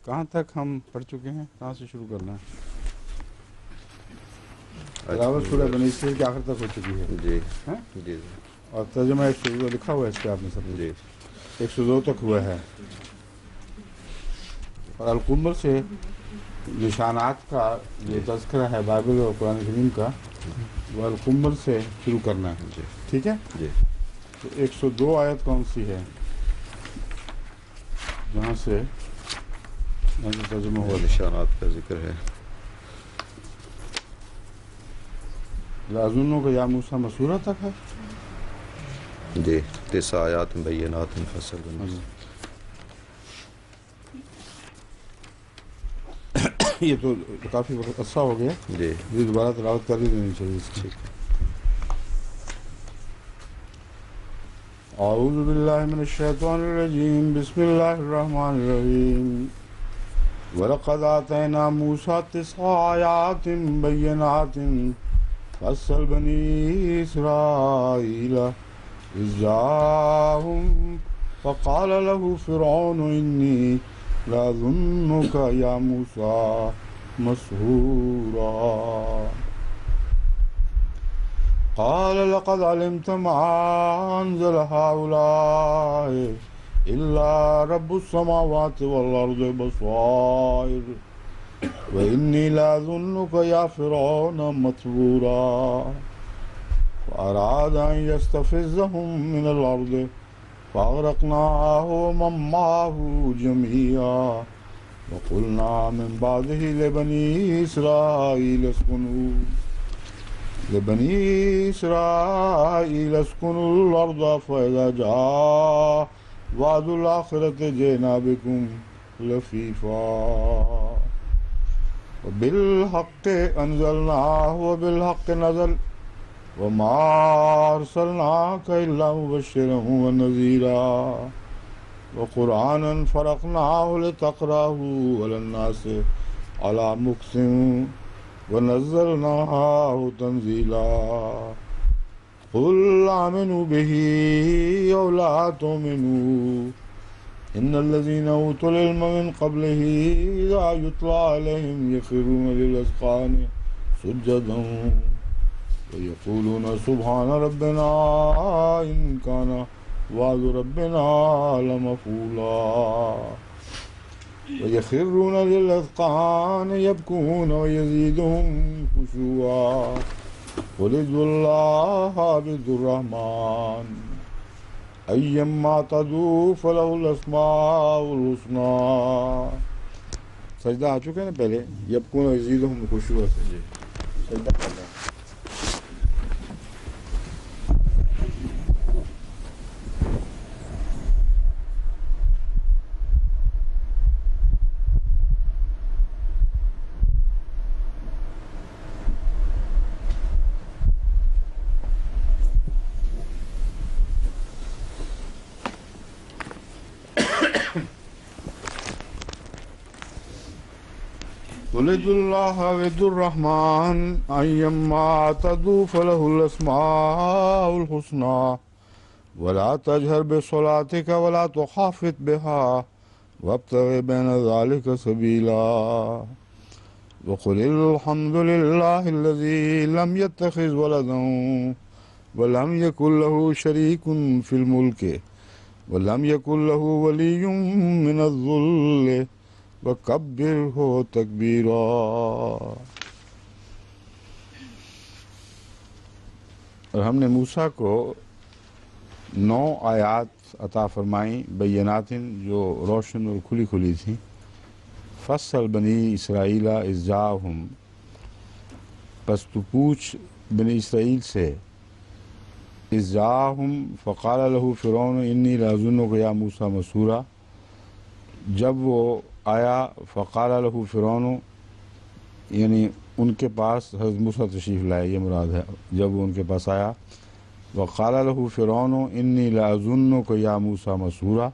کہاں تک ہم پڑھ چکے ہیں؟ کہاں سے شروع کرنا ہے؟ تلاوت سورہ بنی اسرائیل کے آخر تک ہو چکی ہے جی ہاں؟ جی اور ترجمہ 102 لکھا ہوا ہے اس پہ آپ نے سب جی کچھ 102 تک ہوا ہے. اور القمر سے نشانات کا جو تذکرہ ہے بائبل اور قرآن کریم کا، وہ القمر سے شروع کرنا ہے. جی ٹھیک ہے؟ جی تو 102 آیت کون سی ہے جہاں سے ترجمہ ہوا تھا؟ نشانات کا ذکر ہے. لازنوں کا یا موسیٰ مسورہ تک ہے. جی 9 آیات بینات فصل بنی. یہ تو کافی وقت عرصہ ہو گیا، جی یہ دوبارہ تلاوت کر ہی دینی چاہیے اس کی. ٹھیک ہے. اعوذ باللہ من الشیطان الرجیم، بسم اللہ الرحمن الرحیم. وَلَقَدْ آتَيْنَا مُوسَىٰ 9 آيَاتٍ بَيِّنَاتٍ فَاسْأَلْ بَنِي إِسْرَائِيلَ إِذْ جَاءَهُمْ فَقَالَ لَهُ فِرْعَوْنُ إِنِّي لَأَظُنُّكَ يَا مُوسَىٰ مَسْحُورًا. قَالَ لَقَدْ عَلِمْتَ مَا أَنزَلَ هَٰؤُلَاءِ إِلَّا رَبُّ السَّمَاوَاتِ وَالْأَرْضِ بَصَائِرَ وَإِنِّي لَأَظُنُّكَ يَا فِرْعَوْنُ مَثْبُورًا. فَأَرَادَ أَن يَسْتَفِزَّهُم مِّنَ الْأَرْضِ فَأَغْرَقْنَاهُ وَمَن مَّعَهُ جَمِيعًا. وَقُلْنَا مِن بَعْدِهِ لِبَنِي إسرائيل اسكنوا الأرض فإذا جاء وعد الآخرة جئنا بكم لفيفا. وبالحق أنزلناه وبالحق نزل وما أرسلناك إلا مبشرا ونذيرا. وقرآنا فرقناه لتقرأه على الناس على مكث ونزلناه تنزيلا. قل آمنوا به أو لا تؤمنوا إن الذين أوتوا العلم من قبله إذا يتلى عليهم يخرون للأذقان سجدا ويقولون سبحان ربنا إن كان وعد ربنا لمفعولا. ويخرون للأذقان يبكون ويزيدهم خشوعا. قل ادعوا الله بدعوا الرحمن أيما تدعوا فله الأسماء الحسنى. سجدہ آ چکا ہے نا پہلے، یبکون ویزیدہم خشوعا سے سجدہ کرنا. قل ادعوا الله وادعوا الرحمن أيما تدعوا فله الأسماء الحسنى ولا تجهر بصلاتك ولا تخافت بها وابتغ بين ذلك سبيلا. وقل الحمد لله الذي لم يتخذ ولدا ولم يكن له شريك في الملك ولم يكن له ولي من الذل وكبره تكبيرا. اور ہم نے موسیٰ کو 9 آیات عطا فرمائیں بینات جو روشن اور کھلی کھلی تھیں. فصل بنی اسرائیل اذ جاءہم، پس تو پوچھ بنی اسرائیل سے، اذ جاءہم فقال له فرعون انی لأظنک یا موسیٰ مسحورا، جب وہ آیا فقال له فرعون، یعنی ان کے پاس حضرت موسیٰ تشریف لائے، یہ مراد ہے. جب وہ ان کے پاس آیا وقال له فرعون انی لأظنک یا موسیٰ مسحورا،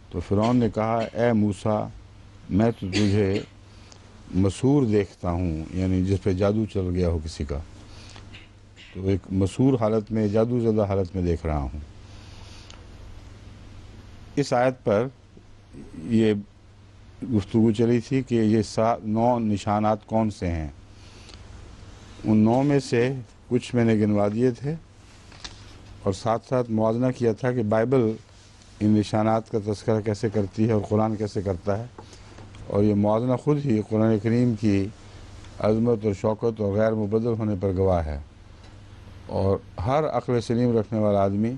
تو فرعون نے کہا اے موسیٰ میں تو تجھے مسحور دیکھتا ہوں، یعنی جس پہ جادو چل گیا ہو کسی کا، تو ایک مسحور حالت میں، جادو زدہ حالت میں دیکھ رہا ہوں. اس آیت پر یہ گفتگو چلی تھی کہ یہ 9 نشانات کون سے ہیں. ان 9 میں سے کچھ میں نے گنوا دیے تھے اور ساتھ ساتھ موازنہ کیا تھا کہ بائبل ان نشانات کا تذکرہ کیسے کرتی ہے اور قرآن کیسے کرتا ہے، اور یہ موازنہ خود ہی قرآن کریم کی عظمت اور شوکت اور غیر مبدل ہونے پر گواہ ہے. اور ہر عقل سلیم رکھنے والا آدمی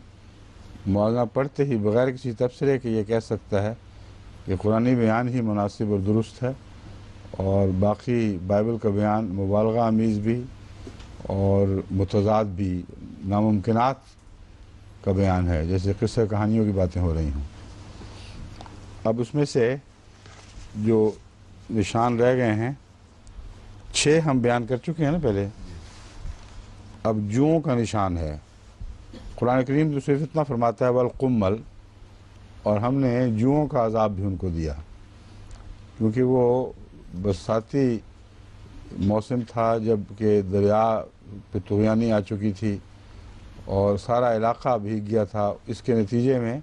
موازنہ پڑھتے ہی بغیر کسی تبصرے کے یہ کہہ سکتا ہے کہ قرآنی بیان ہی مناسب اور درست ہے، اور باقی بائبل کا بیان مبالغہ آمیز بھی اور متضاد بھی، ناممکنات کا بیان ہے، جیسے قصہ کہانیوں کی باتیں ہو رہی ہوں. اب اس میں سے جو نشان رہ گئے ہیں 6 ہم بیان کر چکے ہیں نا پہلے. اب جوؤں کا نشان ہے. قرآن کریم تو صرف اتنا فرماتا ہے والقمل، اور ہم نے جوؤں کا عذاب بھی ان کو دیا کیونکہ وہ برساتی موسم تھا جب کہ دریا پہ طغیانی آ چکی تھی اور سارا علاقہ بھیگ گیا تھا. اس کے نتیجے میں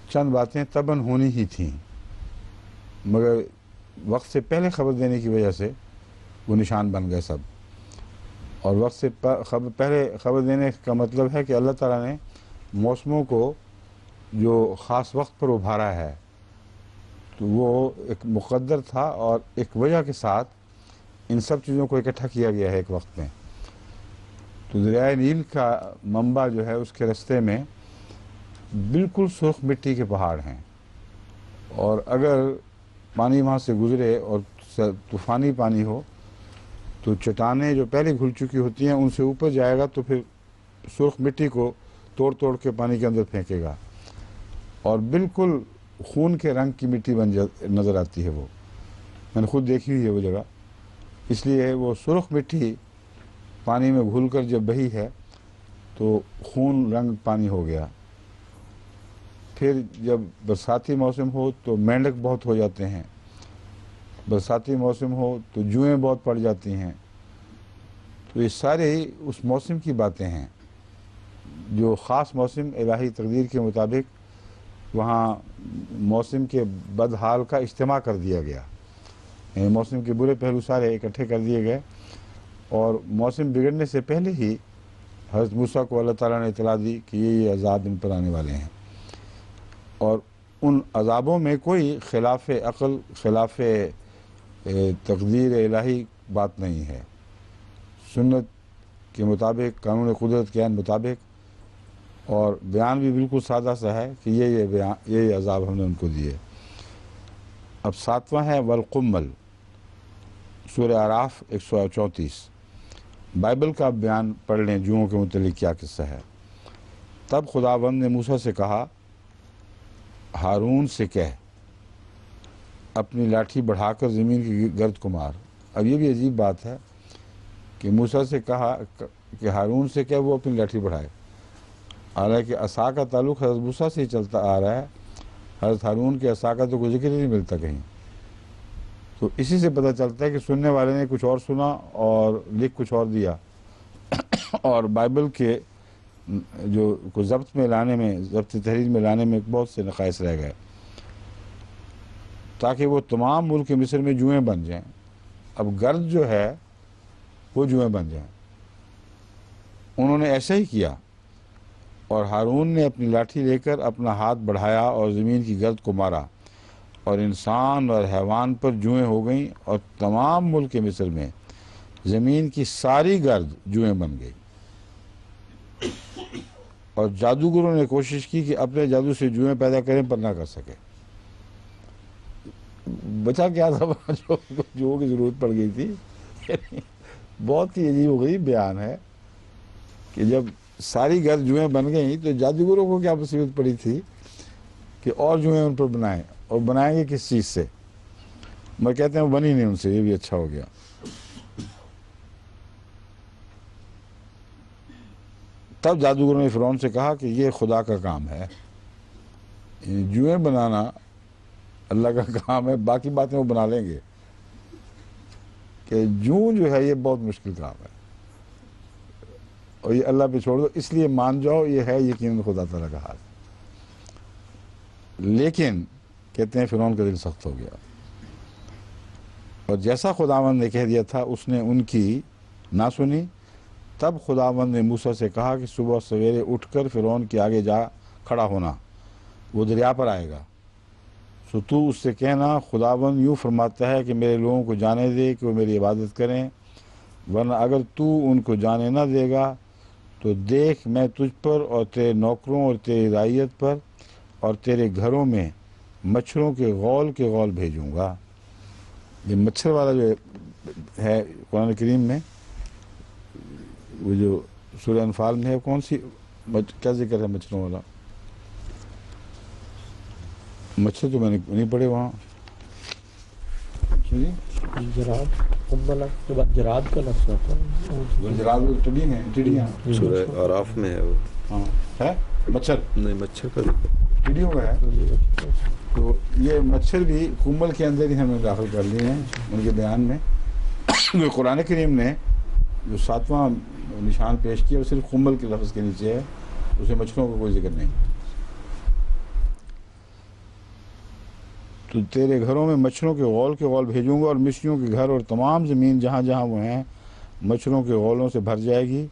چند باتیں طبعاً ہونی ہی تھیں، مگر وقت سے پہلے خبر دینے کی وجہ سے وہ نشان بن گئے سب. اور وقت سے پہلے خبر دینے کا مطلب ہے کہ اللہ تعالیٰ نے موسموں کو جو خاص وقت پر ابھارا ہے تو وہ ایک مقدر تھا اور ایک وجہ کے ساتھ ان سب چیزوں کو اکٹھا کیا گیا ہے ایک وقت میں. تو دریائے نیل کا منبع جو ہے اس کے رستے میں بالکل سرخ مٹی کے پہاڑ ہیں، اور اگر پانی وہاں سے گزرے اور طوفانی پانی ہو تو چٹانیں جو پہلے گھل چکی ہوتی ہیں ان سے اوپر جائے گا تو پھر سرخ مٹی کو توڑ توڑ کے پانی کے اندر پھینکے گا، اور بالکل خون کے رنگ کی مٹی نظر آتی ہے. وہ میں نے خود دیکھی ہوئی ہے وہ جگہ. اس لیے وہ سرخ مٹی پانی میں گھل کر جب بہی ہے تو خون رنگ پانی ہو گیا. پھر جب برساتی موسم ہو تو مینڈک بہت ہو جاتے ہیں، برساتی موسم ہو تو جوئیں بہت پڑ جاتی ہیں. تو یہ سارے اس موسم کی باتیں ہیں، جو خاص موسم الہی تقدیر کے مطابق وہاں موسم کے بدحال کا اجتماع کر دیا گیا. یعنی موسم کے برے پہلو سارے اکٹھے کر دیے گئے، اور موسم بگڑنے سے پہلے ہی حضرت موسیٰ کو اللہ تعالیٰ نے اطلاع دی کہ یہ عذاب ان پر آنے والے ہیں. اور ان عذابوں میں کوئی خلاف عقل، خلاف تقدیر الہی بات نہیں ہے. سنت کے مطابق، قانون قدرت کے مطابق، اور بیان بھی بالکل سادہ سا ہے کہ یہ عذاب ہم نے ان کو دیے. اب 7واں ہے والقمل، سورہ اعراف 134. بائبل کا بیان پڑھ لیں جوؤں کے متعلق کیا قصہ ہے. تب خداوند نے موسیٰ سے کہا ہارون سے کہہ اپنی لاٹھی بڑھا کر زمین کی گرد کو مار. اب یہ بھی عجیب بات ہے کہ موسیٰ سے کہا کہ ہارون سے کہہ وہ اپنی لاٹھی بڑھائے، حالانکہ عصا کا تعلق حضرت موسیٰ سے ہی چلتا آ رہا ہے. حضرت ہارون کے عصا کا تو کوئی ذکر ہی نہیں ملتا کہیں. تو اسی سے پتہ چلتا ہے کہ سننے والے نے کچھ اور سنا اور لکھ کچھ اور دیا، اور بائبل کے جو کو ضبط میں لانے میں، ضبط تحریر میں لانے میں بہت سے نقائص رہ گئے تاکہ وہ تمام ملک مصر میں جوئیں بن جائیں. اب گرد جو ہے وہ جوئیں بن جائیں. انہوں نے ایسا ہی کیا، اور ہارون نے اپنی لاٹھی لے کر اپنا ہاتھ بڑھایا اور زمین کی گرد کو مارا، اور انسان اور حیوان پر جوئیں ہو گئیں، اور تمام ملک مصر میں زمین کی ساری گرد جوئیں بن گئی. اور جادوگروں نے کوشش کی کہ اپنے جادو سے جوئیں پیدا کریں پر نہ کر سکے. بچا کیا تھا جو کی ضرورت پڑ گئی تھی. بہت ہی عجیب و غریب بیان ہے کہ جب ساری گرد جوئیں بن گئیں تو جادوگروں کو کیا مصیبت پڑی تھی کہ اور جوئیں ان پر بنائیں، اور بنائیں گے کس چیز سے؟ میں کہتے ہیں وہ بنی نہیں ان سے. یہ بھی اچھا ہو گیا. تب جادوگروں نے فرعون سے کہا کہ یہ خدا کا کام ہے، جوئیں بنانا اللہ کا کام ہے، باقی باتیں وہ بنا لیں گے. کہ جو ہے یہ بہت مشکل کام ہے، اور یہ اللہ پہ چھوڑ دو، اس لیے مان جاؤ یہ ہے یقیناً خدا تعالیٰ کا ہاتھ. لیکن کہتے ہیں فرعون کا دل سخت ہو گیا، اور جیسا خداوند نے کہہ دیا تھا اس نے ان کی نہ سنی۔ تب خداوند نے موسیٰ سے کہا کہ صبح سویرے اٹھ کر فرعون کے آگے جا کھڑا ہونا، وہ دریا پر آئے گا، سو تو اس سے کہنا خداوند یوں فرماتا ہے کہ میرے لوگوں کو جانے دے کہ وہ میری عبادت کریں، ورنہ اگر تو ان کو جانے نہ دے گا تو دیکھ میں تجھ پر اور تیرے نوکروں اور تیری رعیت پر اور تیرے گھروں میں مچھروں کے غول بھیجوں گا۔ یہ مچھر والا جو ہے قرآن کریم میں، وہ جو سورہ انفال میں ہے، کون سی کیا ذکر ہے مچھروں والا؟ مچھر تو میں نے نہیں پڑھے وہاں۔ جراد قنبلہ کے بعد جراد کا لفظ آتا ہے، جراد ٹڈیاں سورہ آراف میں ہے وہ، ہاں ہے مچھر، نہیں مچھر کا ذکر ٹڈیوں کا ہے۔ تو یہ مچھر بھی کمبل کے اندر ہی ہمیں داخل کر لیے ہیں ان کے بیان میں۔ قرآن کریم نے جو 7واں نشان پیش کیا وہ صرف کمبل کے لفظ کے نیچے ہے، اس میں مچھروں کا کوئی ذکر نہیں۔ تو تیرے گھروں میں مچھروں کے غول بھیجوں گا، اور مصریوں کے گھر اور تمام زمین جہاں جہاں وہ ہیں مچھروں کے غولوں سے بھر جائے گی،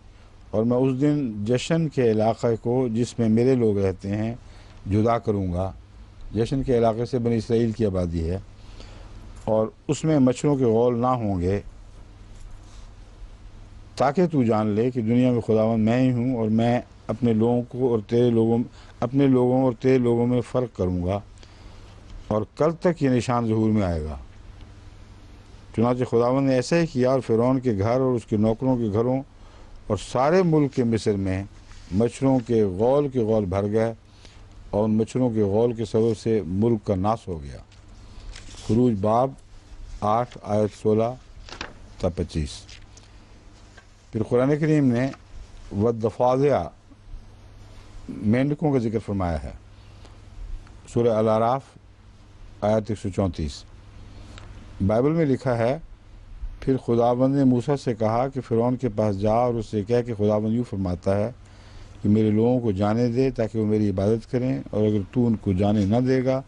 اور میں اس دن جشن کے علاقے کو جس میں میرے لوگ رہتے ہیں جدا کروں گا۔ جشن کے علاقے سے بنی اسرائیل کی آبادی ہے، اور اس میں مچھروں کے غول نہ ہوں گے، تاکہ تو جان لے کہ دنیا میں خداوند میں ہی ہوں، اور میں اپنے لوگوں کو اور اپنے لوگوں اور تیرے لوگوں میں فرق کروں گا، اور کل تک یہ نشان ظہور میں آئے گا۔ چنانچہ خداوند نے ایسا ہی کیا، اور فرعون کے گھر اور اس کے نوکروں کے گھروں اور سارے ملک کے مصر میں مچھروں کے غول بھر گئے، اور ان مچھروں کے غول کے سبب سے ملک کا ناس ہو گیا۔ خروج باب 8 آیت 16 تا 25۔ پھر قرآن کریم نے والضفادع مینڈکوں کا ذکر فرمایا ہے، سورہ الاعراف آیت 134۔ بائبل میں لکھا ہے، پھر خداوند نے موسیٰ سے کہا کہ فرعون کے پاس جا اور اس سے کہہ کہ خداوند یوں فرماتا ہے کہ میرے لوگوں کو جانے دے تاکہ وہ میری عبادت کریں، اور اگر تو ان کو جانے نہ دے گا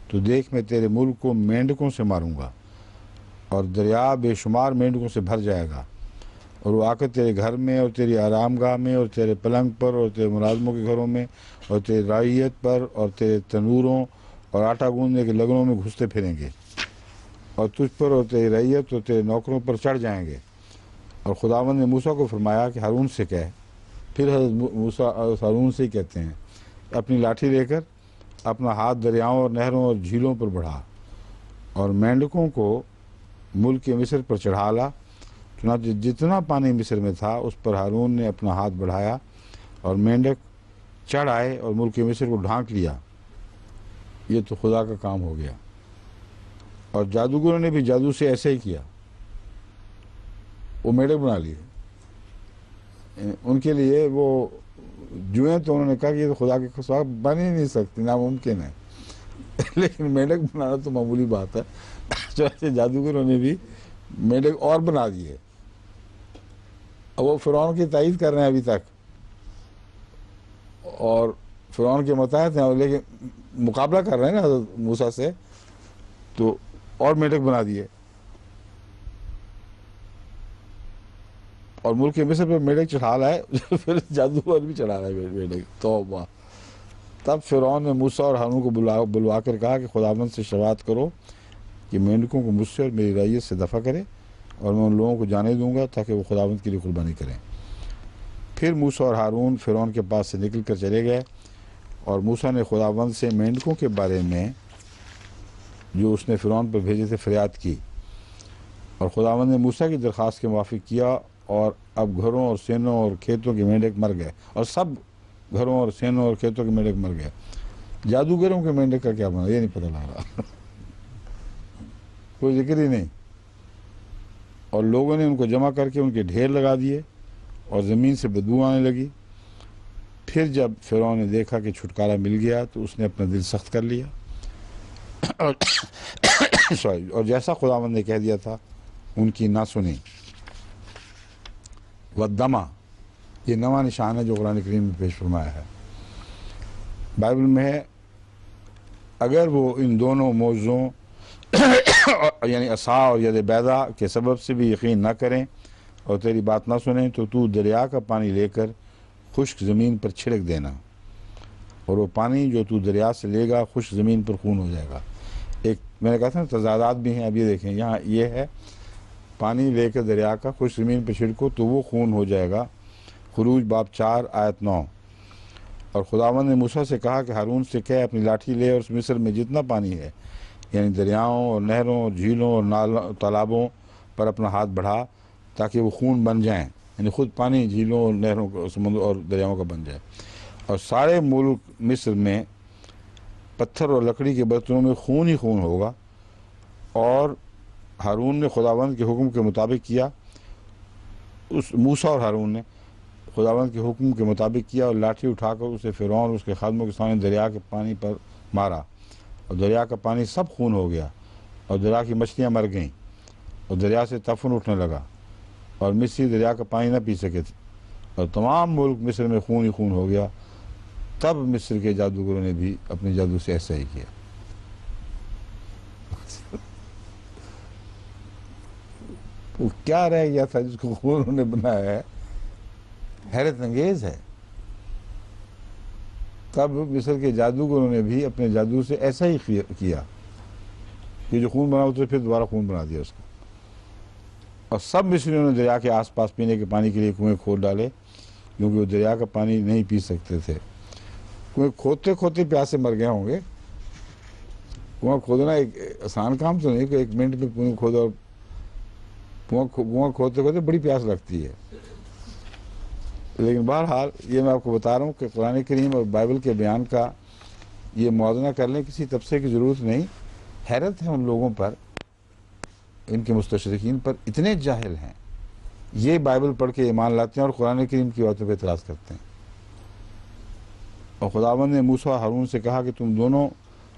تو دیکھ میں تیرے ملک کو مینڈکوں سے ماروں گا، اور دریا بے شمار مینڈکوں سے بھر جائے گا، اور وہ آ کر تیرے گھر میں اور تیری آرام گاہ میں اور تیرے پلنگ پر اور تیرے ملازموں کے گھروں میں اور تیری رعیت پر اور تیرے تنوروں اور آٹا گوندنے کے لگنوں میں گھستے پھریں گے، اور تجھ پر اور تیری رعیت اور تیرے نوکروں پر چڑھ جائیں گے۔ اور خداوند نے موسیٰ کو فرمایا کہ ہارون سے کہہ، پھر حضرت موسیٰ ہارون سے ہی کہتے ہیں، اپنی لاٹھی لے کر اپنا ہاتھ دریاؤں اور نہروں اور جھیلوں پر بڑھا، اور مینڈکوں کو ملک کے مصر پر چڑھا لا۔ چنانچہ جتنا پانی مصر میں تھا اس پر ہارون نے اپنا ہاتھ بڑھایا، اور مینڈک چڑھ آئے اور ملک مصر کو ڈھانک لیا۔ یہ تو خدا کا کام ہو گیا۔ اور جادوگروں نے بھی جادو سے ایسے ہی کیا، وہ مینڈک بنا لیے۔ ان کے لیے وہ جوئیں تو انہوں نے کہا کہ یہ تو خدا کے سوا بن ہی نہیں سکتی، ناممکن ہے، لیکن مینڈک بنانا تو معمولی بات ہے۔ چنانچہ جادوگروں نے بھی مینڈک اور بنا دیے، اب وہ فرعون کی تائید کر رہے ہیں ابھی تک، اور فرعون کے متحد ہیں، لیکن مقابلہ کر رہے ہیں نا حضرت موسیٰ سے، تو اور مینڈک بنا دیے، اور ملک کے مصر پہ مینڈک چڑھا رہا ہے، پھر جادوگر بھی چڑھا رہا ہے مینڈک۔ توبہ! تب فرعون نے موسیٰ اور ہارون کو بلوا کر کہا کہ خداوند سے شفاعت کرو کہ مینڈکوں کو مجھ سے اور میری رعیت سے دفع کرے، اور میں ان لوگوں کو جانے دوں گا تاکہ وہ خداوند کے لیے قربانی کریں۔ پھر موسیٰ اور ہارون فرعون کے پاس سے نکل کر چلے گئے، اور موسیٰ نے خداوند سے مینڈکوں کے بارے میں جو اس نے فرعون پر بھیجے تھے فریاد کی، اور خداوند نے موسیٰ کی درخواست کے موافق کیا، اور اب گھروں اور سینوں اور کھیتوں کے مینڈک مر گئے، اور سب گھروں اور سینوں اور کھیتوں کے مینڈک مر گئے۔ جادوگروں کے مینڈک کا کیا بنا یہ نہیں پتہ لگ رہا، کوئی ذکر ہی نہیں۔ اور لوگوں نے ان کو جمع کر کے ان کے ڈھیر لگا دیے، اور زمین سے بدبو آنے لگی۔ پھر جب فرعون نے دیکھا کہ چھٹکارا مل گیا تو اس نے اپنا دل سخت کر لیا، اور جیسا خداوند نے کہہ دیا تھا ان کی نہ سنی۔ والدمع، یہ نواں نشان ہے جو قرآن کریم میں پیش فرمایا ہے۔ بائبل میں ہے اگر وہ ان دونوں موضوعوں یعنی عصا اور ید بیضا کے سبب سے بھی یقین نہ کریں اور تیری بات نہ سنیں تو دریا کا پانی لے کر خشک زمین پر چھڑک دینا، اور وہ پانی جو دریا سے لے گا خشک زمین پر خون ہو جائے گا۔ ایک میں نے کہا تھا نا تضادات بھی ہیں، اب یہ دیکھیں یہاں یہ ہے پانی لے کر دریا کا خشک زمین پر چھڑکو تو وہ خون ہو جائے گا، خروج باب 4 آیت 9۔ اور خداوند نے موسیٰ سے کہا کہ ہارون سے کہے اپنی لاٹھی لے اور اس مصر میں جتنا پانی ہے یعنی دریاؤں اور نہروں اور جھیلوں اور تالابوں پر اپنا ہاتھ بڑھا تاکہ وہ خون بن جائیں، یعنی خود پانی جھیلوں اور نہروں سمندر اور دریاؤں کا بن جائے، اور سارے ملک مصر میں پتھر اور لکڑی کے برتنوں میں خون ہی خون ہوگا۔ اور ہارون نے خداوند کے حکم کے مطابق کیا، موسیٰ اور ہارون نے خداوند کے حکم کے مطابق کیا اور لاٹھی اٹھا کر اسے فرعون اور اس کے خادموں کے سامنے دریا کے پانی پر مارا، اور دریا کا پانی سب خون ہو گیا، اور دریا کی مچھلیاں مر گئیں، اور دریا سے تفن اٹھنے لگا، اور مصری دریا کا پانی نہ پی سکے تھے، اور تمام ملک مصر میں خون ہی خون ہو گیا۔ تب مصر کے جادوگروں نے بھی اپنے جادو سے ایسا ہی کیا۔ وہ کیا رہ گیا تھا جس کو خون انہوں نے بنایا ہے، حیرت انگیز ہے۔ تب مصر کے جادوگروں نے بھی اپنے جادو سے ایسا ہی کیا کہ جو خون بنا تو پھر دوبارہ خون بنا دیا اس کو، اور سب مصریوں نے دریا کے آس پاس پینے کے پانی کے لیے کنویں کھود ڈالے کیونکہ وہ دریا کا پانی نہیں پی سکتے تھے۔ کنویں کھودتے کھودتے پیاسے مر گئے ہوں گے۔ کنواں کھودنا ایک آسان کام تو نہیں کہ ایک منٹ میں کنویں کھودو، اور کنواں کھودتے کھودتے بڑی پیاس لگتی ہے۔ لیکن بہرحال یہ میں آپ کو بتا رہا ہوں کہ قرآن کریم اور بائبل کے بیان کا یہ موازنہ کر لیں، کسی تبصرے کی ضرورت نہیں۔ حیرت ہے ان لوگوں پر، ان کے مستشرقین پر، اتنے جاہل ہیں، یہ بائبل پڑھ کے ایمان لاتے ہیں اور قرآن کریم کی باتوں پہ اعتراض کرتے ہیں۔ اور خداوند نے موسیٰ ہارون سے کہا کہ تم دونوں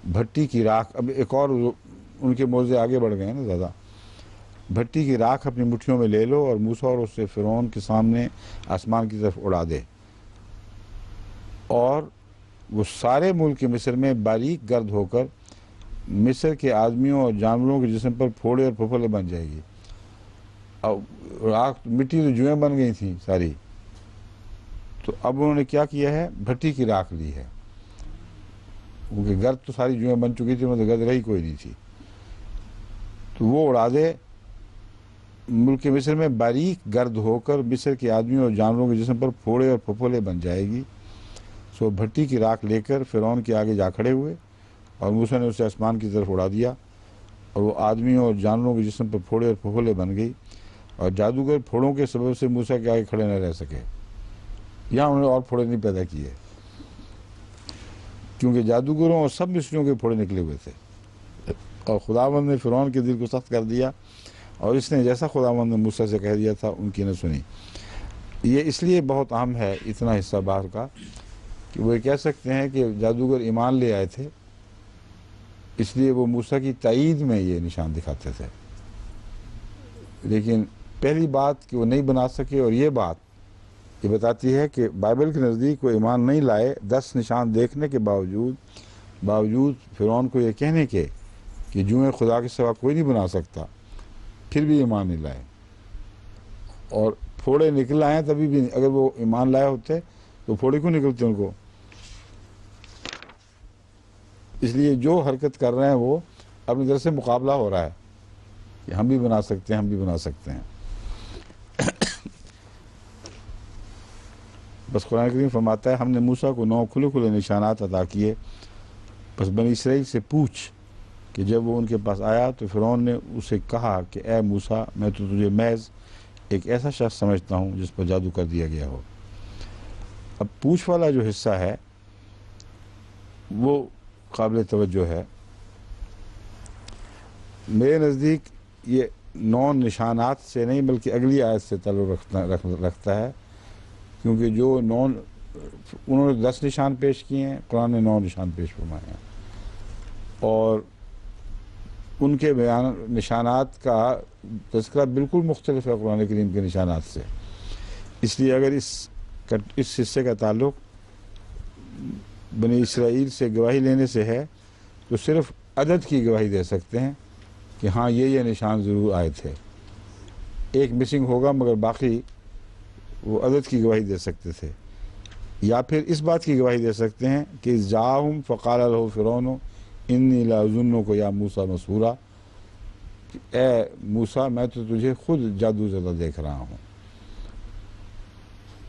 بھٹی کی راکھ، اب ایک اور ان کے موضوع آگے بڑھ گئے ہیں نا زیادہ، بھٹی کی راکھ اپنی مٹھیوں میں لے لو اور موسیٰ اور اسے فرعون کے سامنے آسمان کی طرف اڑا دے، اور وہ سارے ملک مصر میں باریک گرد ہو کر مصر کے آدمیوں اور جانوروں کے جسم پر پھوڑے اور پھپھولے بن جائے گی۔ اور راکھ مٹی تو جوئیں بن گئی تھیں ساری، تو اب انہوں نے کیا کیا ہے، بھٹی کی راکھ لی ہے، کیونکہ گرد تو ساری جوئیں بن چکی تھی، مطلب گرد رہی کوئی نہیں تھی، تو وہ اڑا دے۔ ملک مصر میں باریک گرد ہو کر مصر کے آدمیوں اور جانوروں کے جسم پر پھوڑے اور پھپھولے بن جائے گی۔ سو بھٹی کی راکھ لے کر فرعون کے آگے جا کھڑے ہوئے، اور موسیٰ نے اسے آسمان کی طرف اڑا دیا، اور وہ آدمیوں اور جانوروں کے جسم پر پھوڑے اور پھپھولے بن گئی، اور جادوگر پھوڑوں کے سبب سے موسیٰ کے آگے کھڑے نہ رہ سکے۔ یہاں انہوں نے اور پھوڑے نہیں پیدا کیے، کیونکہ جادوگروں اور سب مصریوں کے پھوڑے نکلے ہوئے تھے، اور خداوند نے فرعون کے دل کو سخت کر دیا، اور اس نے جیسا خداوند نے موسیٰ سے کہہ دیا تھا ان کی نہ سنی۔ یہ اس لیے بہت اہم ہے اتنا حصہ باہر کا کہ وہ یہ کہہ سکتے ہیں کہ جادوگر ایمان لے آئے تھے، اس لیے وہ موسیٰ کی تائید میں یہ نشان دکھاتے تھے، لیکن پہلی بات کہ وہ نہیں بنا سکے، اور یہ بات یہ بتاتی ہے کہ بائبل کے نزدیک وہ ایمان نہیں لائے، 10 نشان دیکھنے کے باوجود فرعون کو یہ کہنے کے کہ جوئیں خدا کے سوا کوئی نہیں بنا سکتا، پھر بھی ایمان نہیں لائے، اور پھوڑے نکل آئے تبھی بھی، اگر وہ ایمان لائے ہوتے تو پھوڑے کیوں نکلتے ان کو؟ اس لیے جو حرکت کر رہے ہیں وہ اپنی طرف سے مقابلہ ہو رہا ہے کہ ہم بھی بنا سکتے ہیں، ہم بھی بنا سکتے ہیں۔ بس قرآن کریم فرماتا ہے ہم نے موسیٰ کو 9 کھلے کھلے نشانات عطا کیے، بس بنی اسرائیل سے پوچھ کہ جب وہ ان کے پاس آیا تو فرعون نے اسے کہا کہ اے موسیٰ میں تو تجھے محض ایک ایسا شخص سمجھتا ہوں جس پر جادو کر دیا گیا ہو۔ اب پوچھ والا جو حصہ ہے وہ قابل توجہ ہے۔ میرے نزدیک یہ 9 نشانات سے نہیں بلکہ اگلی آیت سے تعلق رکھتا ہے، کیونکہ جو 9 انہوں نے 10 نشان پیش کیے ہیں، قرآن نے 9 نشان پیش فرمائے ہیں، اور ان کے بیان نشانات کا تذکرہ بالکل مختلف ہے قرآن کریم کے نشانات سے۔ اس لیے اگر اس حصے کا تعلق بنی اسرائیل سے گواہی لینے سے ہے تو صرف عدد کی گواہی دے سکتے ہیں کہ ہاں یہ نشان ضرور آئے تھے. ایک مسنگ ہوگا مگر باقی وہ عدد کی گواہی دے سکتے تھے. یا پھر اس بات کی گواہی دے سکتے ہیں کہ جاءہم فقال لہ فرعون انی لاظنک یا موسیٰ مسحورا، اے موسیٰ میں تو تجھے خود جادو زدہ دیکھ رہا ہوں.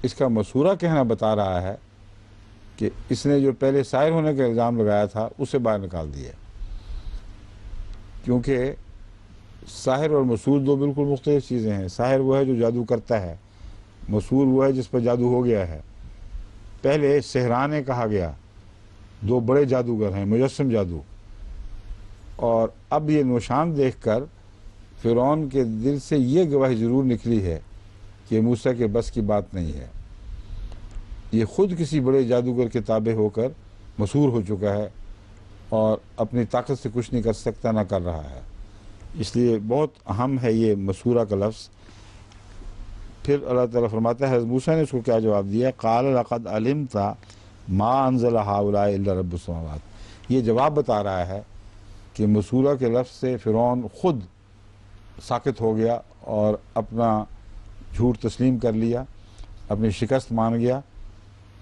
اس کا مسحورا کہنا بتا رہا ہے کہ اس نے جو پہلے ساحر ہونے کا الزام لگایا تھا اسے باہر نکال دیا، کیونکہ ساحر اور مسحور دو بالکل مختلف چیزیں ہیں. ساحر وہ ہے جو جادو کرتا ہے، مسحور وہ ہے جس پر جادو ہو گیا ہے. پہلے سحرانے کہا گیا، دو بڑے جادوگر ہیں، مجسم جادو. اور اب یہ نشان دیکھ کر فرعون کے دل سے یہ گواہی ضرور نکلی ہے کہ موسیٰ کے بس کی بات نہیں ہے. یہ خود کسی بڑے جادوگر کے تابع ہو کر مسحور ہو چکا ہے اور اپنی طاقت سے کچھ نہیں کر سکتا، نہ کر رہا ہے. اس لیے بہت اہم ہے یہ مسحورہ کا لفظ. پھر اللہ تعالیٰ فرماتا ہے حضرت موسیٰ نے اس کو کیا جواب دیا، قال لقد علمت ما انزل هؤلاء الا رب السماوات. یہ جواب بتا رہا ہے کہ مسحورہ کے لفظ سے فرعون خود ساکت ہو گیا اور اپنا جھوٹ تسلیم کر لیا، اپنی شکست مان گیا.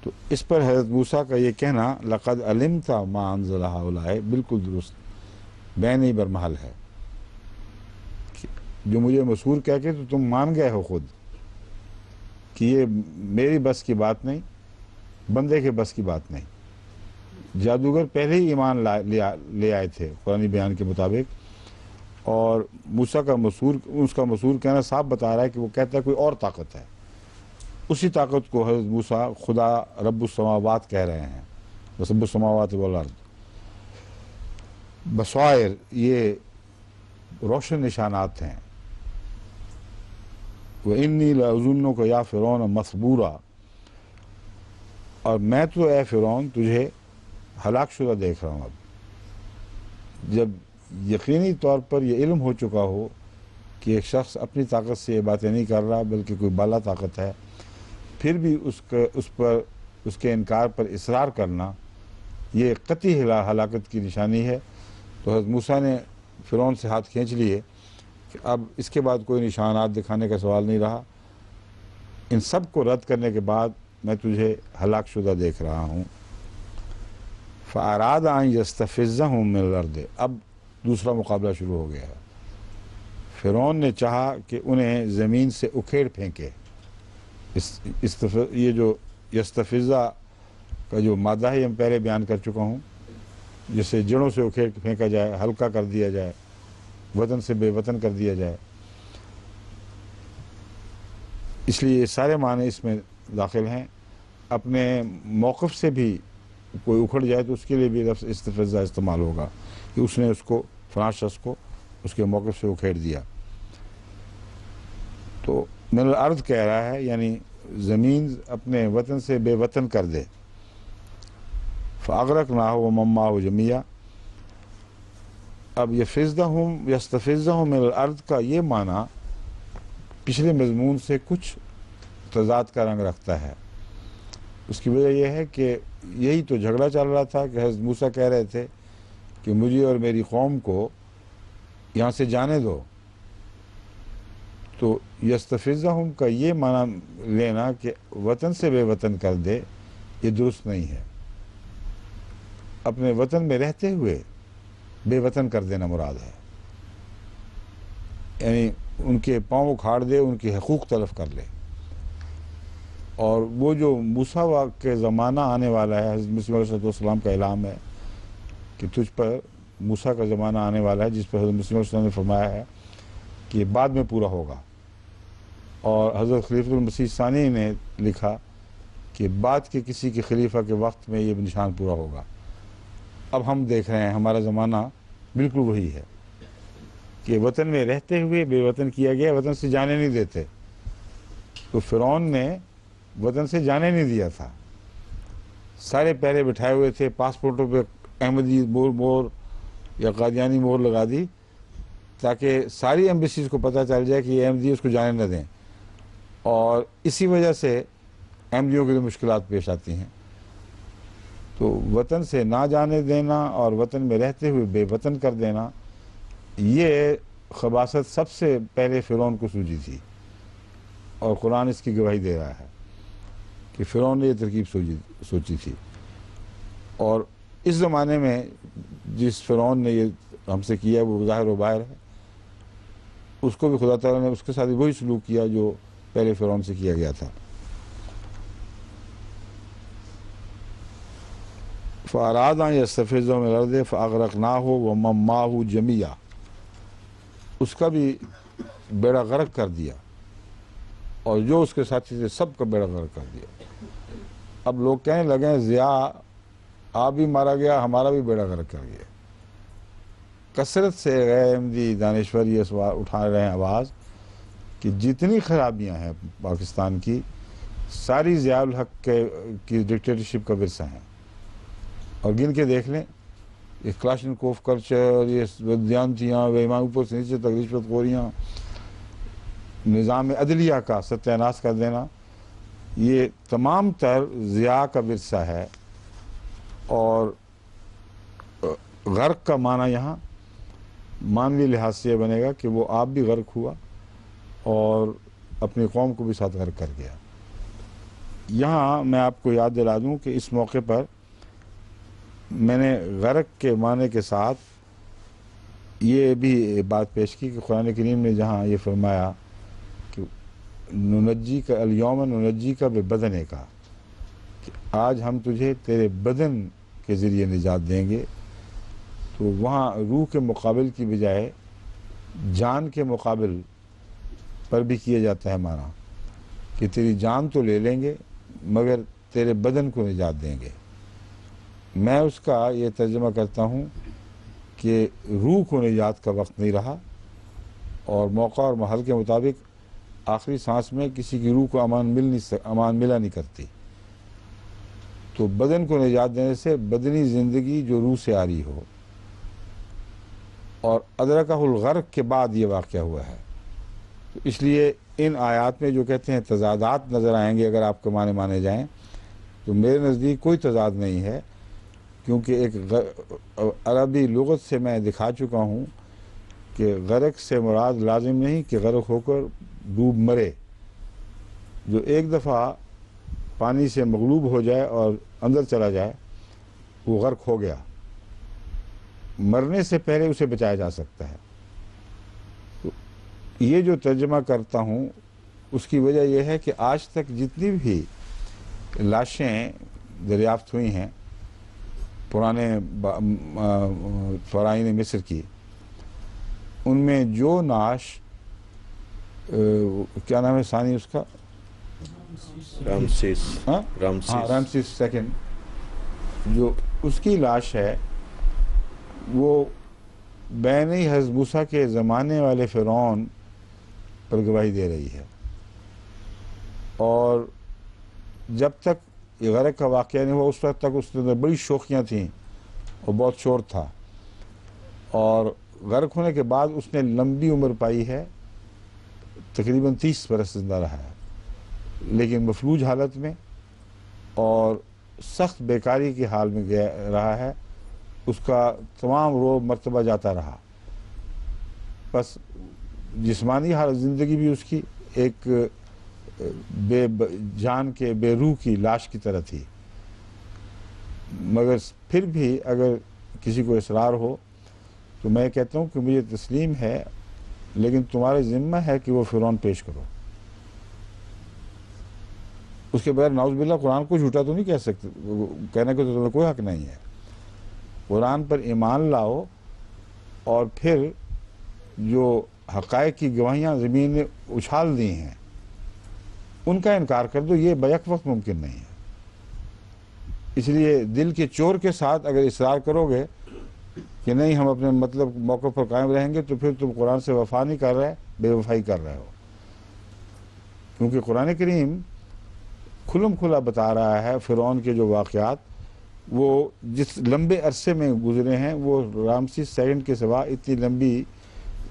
تو اس پر حضرت موسیٰ کا یہ کہنا لقد علمت ما انزل هؤلاء بالکل درست بے نہیں برمحل ہے. جو مجھے مسحور کہہ کے تو تم مان گئے ہو خود کہ یہ میری بس کی بات نہیں، بندے کے بس کی بات نہیں. جادوگر پہلے ہی ایمان لے آئے تھے قرآنی بیان کے مطابق، اور موسیٰ کا اس کا مسحور کہنا صاف بتا رہا ہے کہ وہ کہتا ہے کوئی اور طاقت ہے. اسی طاقت کو حضرت موسیٰ خدا رب السماوات کہہ رہے ہیں، رب السماوات والارض. بصائر یہ روشن نشانات ہیں. وَإِنِّي لَأَظُنُّكَ يَا فِرْعَوْنَ مَثْبُورًا، اور میں تو اے فرعون تجھے ہلاک شدہ دیکھ رہا ہوں. اب جب یقینی طور پر یہ علم ہو چکا ہو کہ ایک شخص اپنی طاقت سے یہ باتیں نہیں کر رہا بلکہ کوئی بالا طاقت ہے، پھر بھی اس کے انکار پر اصرار کرنا یہ قطعی ہلاکت کی نشانی ہے. تو حضرت موسیٰ نے فرعون سے ہاتھ کھینچ لیے کہ اب اس کے بعد کوئی نشانات دکھانے کا سوال نہیں رہا. ان سب کو رد کرنے کے بعد میں تجھے ہلاک شدہ دیکھ رہا ہوں. فَأَرَادَ أَن يَسْتَفِزَّهُم مِّنَ الْأَرْضِ، اب دوسرا مقابلہ شروع ہو گیا ہے. فرعون نے چاہا کہ انہیں زمین سے اکھیڑ پھینکے. یہ جو یستفزہ کا جو مادہ ہے ہم پہلے بیان کر چکا ہوں، جسے جڑوں سے اکھیڑ پھینکا جائے، ہلکا کر دیا جائے، وطن سے بے وطن کر دیا جائے. اس لیے یہ سارے معنی اس میں داخل ہیں. اپنے موقف سے بھی کوئی اکھڑ جائے تو اس کے لیے بھی لفظ استفزہ استعمال ہوگا کہ اس نے اس کو فلاں شخص کو اس کے موقف سے اکھیڑ دیا. تو من الارض کہہ رہا ہے یعنی زمین اپنے وطن سے بے وطن کر دے. فَأَغْرَقْنَاهُ وَمَن مَّعَهُ جَمِيعًا. اب یستفزہم من الارض کا یہ معنی پچھلے مضمون سے کچھ تضاد کا رنگ رکھتا ہے. اس کی وجہ یہ ہے کہ یہی تو جھگڑا چل رہا تھا کہ حضرت موسیٰ کہہ رہے تھے کہ مجھے اور میری قوم کو یہاں سے جانے دو. تو یستفزہم کا یہ معنی لینا کہ وطن سے بے وطن کر دے یہ درست نہیں ہے. اپنے وطن میں رہتے ہوئے بے وطن کر دینا مراد ہے، یعنی ان کے پاؤں اکھاڑ دے، ان کے حقوق تلف کر لے. اور وہ جو موسیٰ کے زمانہ آنے والا ہے، حضرت مسیح علیہ السلام کا اعلان ہے کہ تجھ پر موسیٰ کا زمانہ آنے والا ہے، جس پر حضرت مسیح علیہ السلام نے فرمایا ہے کہ یہ بعد میں پورا ہوگا. اور حضرت خلیفۃ المسیح ثانی نے لکھا کہ بعد کے کسی کے خلیفہ کے وقت میں یہ نشان پورا ہوگا. اب ہم دیکھ رہے ہیں ہمارا زمانہ بالکل وہی ہے کہ وطن میں رہتے ہوئے بے وطن کیا گیا، وطن سے جانے نہیں دیتے. تو فرعون نے وطن سے جانے نہیں دیا تھا. سارے پہرے بٹھائے ہوئے تھے، پاسپورٹوں پہ احمدی مور یا قادیانی مور لگا دی تاکہ ساری ایمبیسیز کو پتہ چل جائے کہ یہ احمدی اس کو جانے نہ دیں. اور اسی وجہ سے احمدیوں کے لیے مشکلات پیش آتی ہیں. تو وطن سے نہ جانے دینا اور وطن میں رہتے ہوئے بے وطن کر دینا، یہ خباثت سب سے پہلے فرعون کو سوجی تھی، اور قرآن اس کی گواہی دے رہا ہے کہ فرعون نے یہ ترکیب سوچی تھی۔ اور اس زمانے میں جس فرعون نے یہ ہم سے کیا وہ ظاہر و باہر ہے، اس کو بھی خدا تعالیٰ نے اس کے ساتھ وہی سلوک کیا جو پہلے فرعون سے کیا گیا تھا۔ فَأَرَادَ أَن يَسْتَفِزَّهُم مِنَ الْأَرْضِ فَأَغْرَقْنَاهُ وَمَن مَّعَهُ جَمِيعًا، اس کا بھی بیڑا غرق کر دیا، اور جو اس کے ساتھی تھے سب کا بیڑا غرق کر دیا۔ اب لوگ کہنے لگے ضیاء آپ بھی مارا گیا، ہمارا بھی بیڑا غرق کر گیا۔ کثرت سے غیر احمدی دانشور یہ سوال اٹھا رہے ہیں آواز کہ جتنی خرابیاں ہیں پاکستان کی، ساری ضیاء الحق کی ڈکٹیٹرشپ کا ورثہ ہیں۔ اور گن کے دیکھ لیں، یہ کلاشنکوف کلچر، یہ ودیانتیاں، ویمان اوپر سے نیچے تک رشوت خوریاں، نظام عدلیہ کا ستیہ ناش کر دینا، یہ تمام تر ضیاء کا ورثہ ہے۔ اور غرق کا معنی یہاں مانوی لحاظ سے یہ بنے گا کہ وہ آپ بھی غرق ہوا اور اپنی قوم کو بھی ساتھ غرق کر گیا۔ یہاں میں آپ کو یاد دلا دوں کہ اس موقع پر میں نے غرق کے معنی کے ساتھ یہ بھی بات پیش کی کہ قرآن کریم نے جہاں یہ فرمایا کہ ننجی کا الیوم ننجی کا ببدنے کا، کہ آج ہم تجھے تیرے بدن کے ذریعے نجات دیں گے، تو وہاں روح کے مقابل کی بجائے جان کے مقابل پر بھی کیا جاتا ہے معنی، کہ تیری جان تو لے لیں گے مگر تیرے بدن کو نجات دیں گے۔ میں اس کا یہ ترجمہ کرتا ہوں کہ روح کو نجات کا وقت نہیں رہا، اور موقع اور محل کے مطابق آخری سانس میں کسی کی روح کو امان ملا نہیں کرتی، تو بدن کو نجات دینے سے بدنی زندگی جو روح سے آ رہی ہو۔ اور ادرکہ الغرق کے بعد یہ واقعہ ہوا ہے، تو اس لیے ان آیات میں جو کہتے ہیں تضادات نظر آئیں گے، اگر آپ کے معنی مانے جائیں تو میرے نزدیک کوئی تضاد نہیں ہے، کیونکہ ایک عربی لغت سے میں دکھا چکا ہوں کہ غرق سے مراد لازم نہیں کہ غرق ہو کر ڈوب مرے۔ جو ایک دفعہ پانی سے مغلوب ہو جائے اور اندر چلا جائے وہ غرق ہو گیا، مرنے سے پہلے اسے بچایا جا سکتا ہے۔ تو یہ جو ترجمہ کرتا ہوں اس کی وجہ یہ ہے کہ آج تک جتنی بھی لاشیں دریافت ہوئی ہیں پرانے فرعین مصر کی، ان میں جو نعش کیا نام ہے ثانی اس کا، رامسیس سیکنڈ، جو اس کی لاش ہے وہ بینی حضرت موسیٰ کے زمانے والے فرعون پر گواہی دے رہی ہے۔ اور جب تک یہ غرق کا واقعہ نہیں ہوا اس وقت تک اس کے اندر بڑی شوخیاں تھیں اور بہت شور تھا، اور غرق ہونے کے بعد اس نے لمبی عمر پائی ہے، تقریباً 30 برس زندہ رہا ہے، لیکن مفلوج حالت میں اور سخت بیکاری کے حال میں رہا ہے۔ اس کا تمام روز مرتبہ جاتا رہا، بس جسمانی حالت زندگی بھی اس کی ایک بے جان کے بے روح کی لاش کی طرح تھی۔ مگر پھر بھی اگر کسی کو اصرار ہو تو میں کہتا ہوں کہ مجھے تسلیم ہے، لیکن تمہارے ذمہ ہے کہ وہ فرعون پیش کرو۔ اس کے بغیر نعوذ باللہ قرآن کو جھوٹا تو نہیں کہہ سکتے، کہنے کو تو تمہیں کوئی حق نہیں ہے۔ قرآن پر ایمان لاؤ اور پھر جو حقائق کی گواہیاں زمین نے اچھال دی ہیں ان کا انکار کر دو، یہ بیک وقت ممکن نہیں ہے۔ اس لیے دل کے چور کے ساتھ اگر اصرار کرو گے کہ نہیں ہم اپنے مطلب موقع پر قائم رہیں گے تو پھر تم قرآن سے وفا نہیں کر رہے، بے وفائی کر رہے ہو، کیونکہ قرآن کریم کھلم کھلا بتا رہا ہے فرعون کے جو واقعات وہ جس لمبے عرصے میں گزرے ہیں وہ رامسیس سیکنڈ کے سوا اتنی لمبی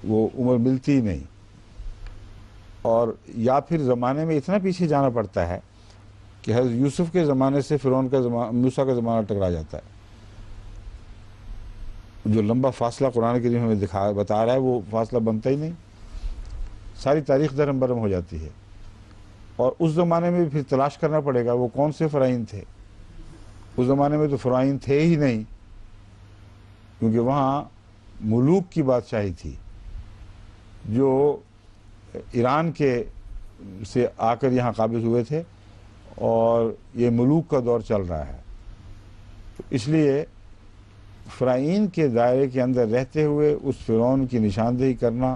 وہ عمر ملتی نہیں، اور یا پھر زمانے میں اتنا پیچھے جانا پڑتا ہے کہ حضرت یوسف کے زمانے سے فرعون کا زمانہ، موسیٰ کا زمانہ ٹکرا جاتا ہے. جو لمبا فاصلہ قرآن کریم ہمیں بتا رہا ہے وہ فاصلہ بنتا ہی نہیں، ساری تاریخ درہم برہم ہو جاتی ہے. اور اس زمانے میں پھر تلاش کرنا پڑے گا وہ کون سے فرعون تھے. اس زمانے میں تو فرعون تھے ہی نہیں، کیونکہ وہاں ملوک کی بادشاہی تھی جو ایران کے سے آ کر یہاں قابض ہوئے تھے، اور یہ ملوک کا دور چل رہا ہے. اس لیے فرعون کے دائرے کے اندر رہتے ہوئے اس فرعون کی نشاندہی کرنا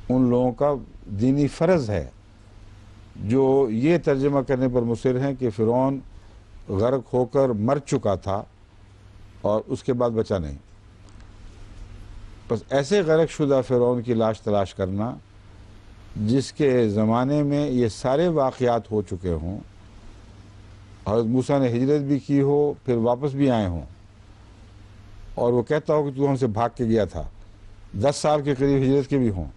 ان لوگوں کا دینی فرض ہے جو یہ ترجمہ کرنے پر مصر ہیں کہ فرعون غرق ہو کر مر چکا تھا اور اس کے بعد بچا نہیں. بس ایسے غرق شدہ فرعون کی لاش تلاش کرنا جس کے زمانے میں یہ سارے واقعات ہو چکے ہوں، حضرت موسیٰ نے ہجرت بھی کی ہو، پھر واپس بھی آئے ہوں، اور وہ کہتا ہو کہ تو ہم سے بھاگ کے گیا تھا، 10 سال کے قریب ہجرت کے بھی ہوں،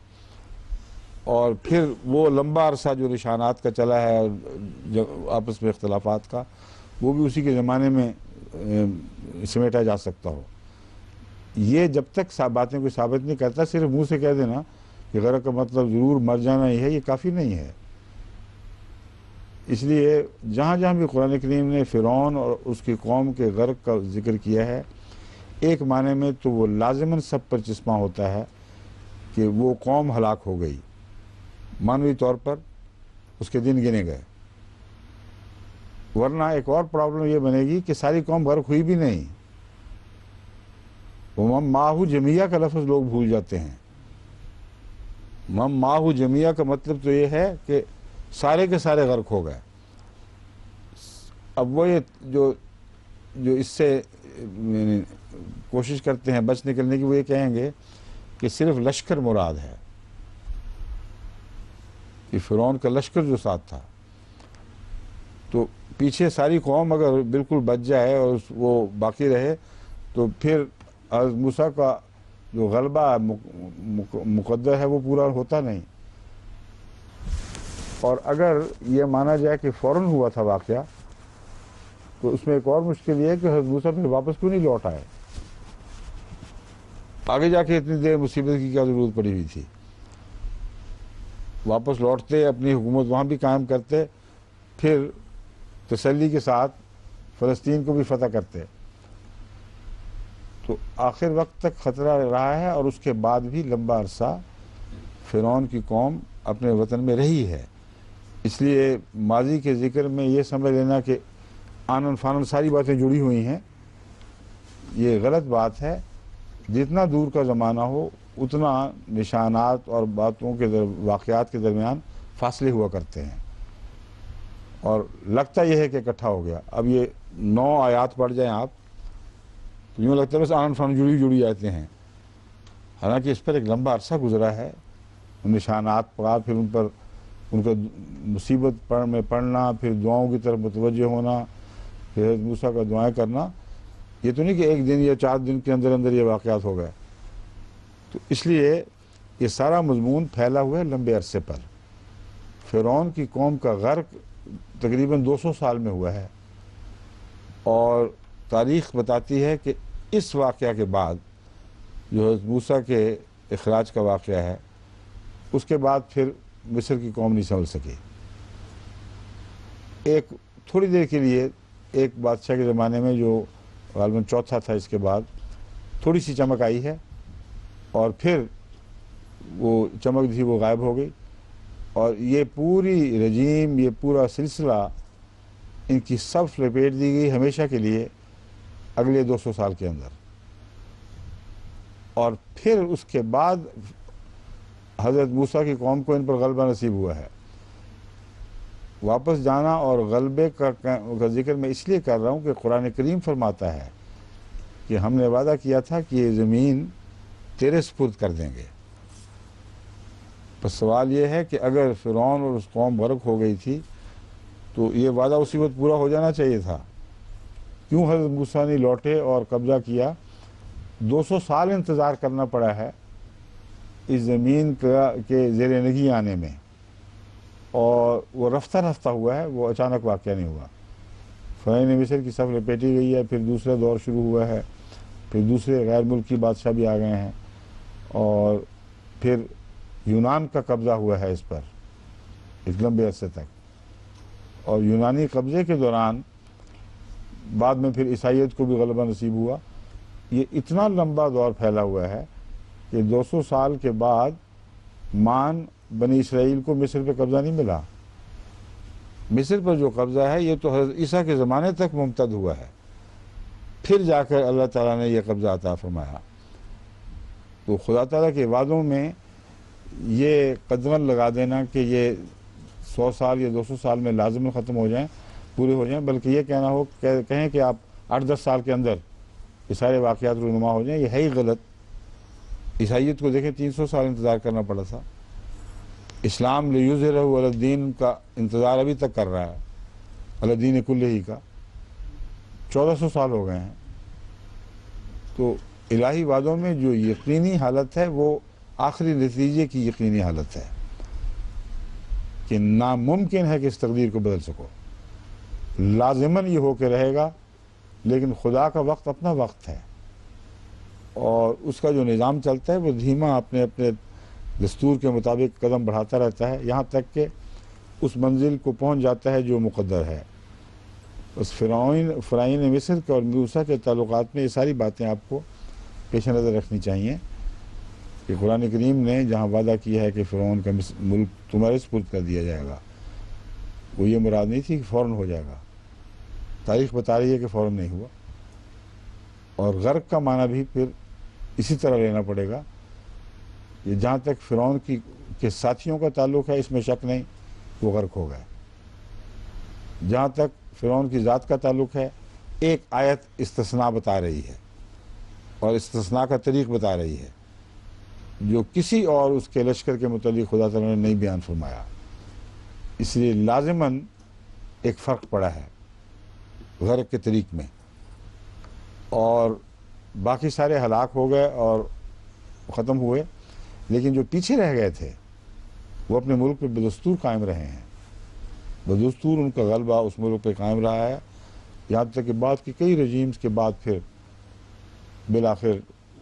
اور پھر وہ لمبا عرصہ جو نشانات کا چلا ہے اور آپس میں اختلافات کا، وہ بھی اسی کے زمانے میں سمیٹا جا سکتا ہو. یہ جب تک باتیں کوئی ثابت نہیں کرتا، صرف منہ سے کہہ دینا کہ غرق کا مطلب ضرور مر جانا ہی ہے، یہ کافی نہیں ہے. اس لیے جہاں جہاں بھی قرآن کریم نے فرعون اور اس کی قوم کے غرق کا ذکر کیا ہے، ایک معنی میں تو وہ لازماً سب پر چشمہ ہوتا ہے کہ وہ قوم ہلاک ہو گئی، معنوی طور پر اس کے دن گنے گئے. ورنہ ایک اور پرابلم یہ بنے گی کہ ساری قوم غرق ہوئی بھی نہیں. ماہو جمیہ کا لفظ لوگ بھول جاتے ہیں. ماہو جمیہ کا مطلب تو یہ ہے کہ سارے کے سارے غرق ہو گئے. اب وہ یہ جو اس سے کوشش کرتے ہیں بچ نکلنے کی، وہ یہ کہیں گے کہ صرف لشکر مراد ہے، کہ فرعون کا لشکر جو ساتھ تھا، تو پیچھے ساری قوم اگر بالکل بچ جائے اور وہ باقی رہے تو پھر حضرت موسیٰ کا جو غلبہ مقدر ہے وہ پورا ہوتا نہیں. اور اگر یہ مانا جائے کہ فوراً ہوا تھا واقعہ، تو اس میں ایک اور مشکل یہ ہے کہ حضرت موسیٰ پھر واپس کیوں نہیں لوٹ آئے؟ آگے جا کے اتنی دیر مصیبت کی کیا ضرورت پڑی ہوئی تھی؟ واپس لوٹتے، اپنی حکومت وہاں بھی قائم کرتے، پھر تسلی کے ساتھ فلسطین کو بھی فتح کرتے. تو آخر وقت تک خطرہ رہا ہے، اور اس کے بعد بھی لمبا عرصہ فرعون کی قوم اپنے وطن میں رہی ہے. اس لیے ماضی کے ذکر میں یہ سمجھ لینا کہ آنن فانن ساری باتیں جڑی ہوئی ہیں، یہ غلط بات ہے. جتنا دور کا زمانہ ہو اتنا نشانات اور باتوں کے واقعات کے درمیان فاصلے ہوا کرتے ہیں، اور لگتا یہ ہے کہ اکٹھا ہو گیا. اب یہ 9 آیات پڑھ جائیں آپ تو یوں لگتا ہے بس آنن فانن جڑی آتے ہیں، حالانکہ اس پر ایک لمبا عرصہ گزرا ہے. نشانات پڑھا، پھر ان پر ان کا مصیبت میں پڑھنا، پھر دعاؤں کی طرف متوجہ ہونا، پھر حضرت موسیٰ کا دعائیں کرنا. یہ تو نہیں کہ ایک دن یا 4 دن کے اندر یہ واقعات ہو گئے. تو اس لیے یہ سارا مضمون پھیلا ہوا ہے لمبے عرصے پر. فرعون کی قوم کا غرق تقریباً 200 سال میں ہوا ہے، اور تاریخ بتاتی ہے کہ اس واقعہ کے بعد جو حضرت موسیٰ کے اخراج کا واقعہ ہے، اس کے بعد پھر مصر کی قوم نہیں سنبھل سکی. ایک تھوڑی دیر کے لیے ایک بادشاہ کے زمانے میں جو غالباً چوتھا تھا، اس کے بعد تھوڑی سی چمک آئی ہے، اور پھر وہ چمک تھی وہ غائب ہو گئی. اور یہ پوری رجیم، یہ پورا سلسلہ، ان کی صف لپیٹ دی گئی ہمیشہ کے لیے اگلے 200 سال کے اندر. اور پھر اس کے بعد حضرت موسیٰ کی قوم کو ان پر غلبہ نصیب ہوا ہے. واپس جانا اور غلبے کا ذکر میں اس لیے کر رہا ہوں کہ قرآن کریم فرماتا ہے کہ ہم نے وعدہ کیا تھا کہ یہ زمین تیرے سپرد کر دیں گے. بس سوال یہ ہے کہ اگر فرعون اور اس قوم غرق ہو گئی تھی تو یہ وعدہ اسی وقت پورا ہو جانا چاہیے تھا. کیوں حضرت موسیٰ نے لوٹے اور قبضہ کیا؟ 200 سال انتظار کرنا پڑا ہے اس زمین کے زیر نگی آنے میں، اور وہ رفتہ رفتہ ہوا ہے، وہ اچانک واقعہ نہیں ہوا. فرعون مصر کی صف لپیٹی گئی ہے، پھر دوسرا دور شروع ہوا ہے، پھر دوسرے غیر ملکی بادشاہ بھی آ گئے ہیں، اور پھر یونان کا قبضہ ہوا ہے اس پر ایک لمبے عرصے تک، اور یونانی قبضے کے دوران بعد میں پھر عیسائیت کو بھی غلبہ نصیب ہوا۔ یہ اتنا لمبا دور پھیلا ہوا ہے کہ 200 سال کے بعد بنی اسرائیل کو مصر پہ قبضہ نہیں ملا۔ مصر پر جو قبضہ ہے یہ تو حضرت عیسیٰ کے زمانے تک ممتد ہوا ہے، پھر جا کر اللہ تعالیٰ نے یہ قبضہ عطا فرمایا۔ تو خدا تعالیٰ کے وعدوں میں یہ قدغن لگا دینا کہ یہ 100 سال یا 200 سال میں لازم ختم ہو جائیں، پورے ہو جائیں، بلکہ یہ کہنا ہو کہیں کہ آپ 8-10 سال کے اندر یہ سارے واقعات رونما ہو جائیں، یہ ہے ہی غلط۔ عیسائیت کو دیکھیں 300 سال انتظار کرنا پڑا تھا، اسلام لیظہرہ علی الدین کا انتظار ابھی تک کر رہا ہے، علی الدین کلہ کا 1400 سال ہو گئے ہیں۔ تو الہی وعدوں میں جو یقینی حالت ہے وہ آخری نتیجے کی یقینی حالت ہے کہ ناممکن ہے کہ اس تقدیر کو بدل سکو، لازماً یہ ہو کے رہے گا، لیکن خدا کا وقت اپنا وقت ہے، اور اس کا جو نظام چلتا ہے وہ دھیما اپنے اپنے دستور کے مطابق قدم بڑھاتا رہتا ہے، یہاں تک کہ اس منزل کو پہنچ جاتا ہے جو مقدر ہے۔ اس فرعون مصر کے اور موسیٰ کے تعلقات میں یہ ساری باتیں آپ کو پیش نظر رکھنی چاہیے کہ قرآن کریم نے جہاں وعدہ کیا ہے کہ فرعون کا ملک تمہارے سپرد کر دیا جائے گا، وہ یہ مراد نہیں تھی کہ فوراً ہو جائے گا، تاریخ بتا رہی ہے کہ فوراً نہیں ہوا۔ اور غرق کا معنی بھی پھر اسی طرح لینا پڑے گا، یہ جہاں تک فرعون کے ساتھیوں کا تعلق ہے اس میں شک نہیں، وہ غرق ہو گئے۔ جہاں تک فرعون کی ذات کا تعلق ہے، ایک آیت استثناء بتا رہی ہے، اور استثناء کا طریق بتا رہی ہے جو کسی اور اس کے لشکر کے متعلق خدا تعالیٰ نے نہیں بیان فرمایا، اس لیے لازماً ایک فرق پڑا ہے غرق کے طریق میں، اور باقی سارے ہلاک ہو گئے اور ختم ہوئے، لیکن جو پیچھے رہ گئے تھے وہ اپنے ملک پہ بدستور قائم رہے ہیں، بدستور ان کا غلبہ اس ملک پہ قائم رہا ہے، یہاں تک کہ بعد کی کئی رجیمز کے بعد پھر بالآخر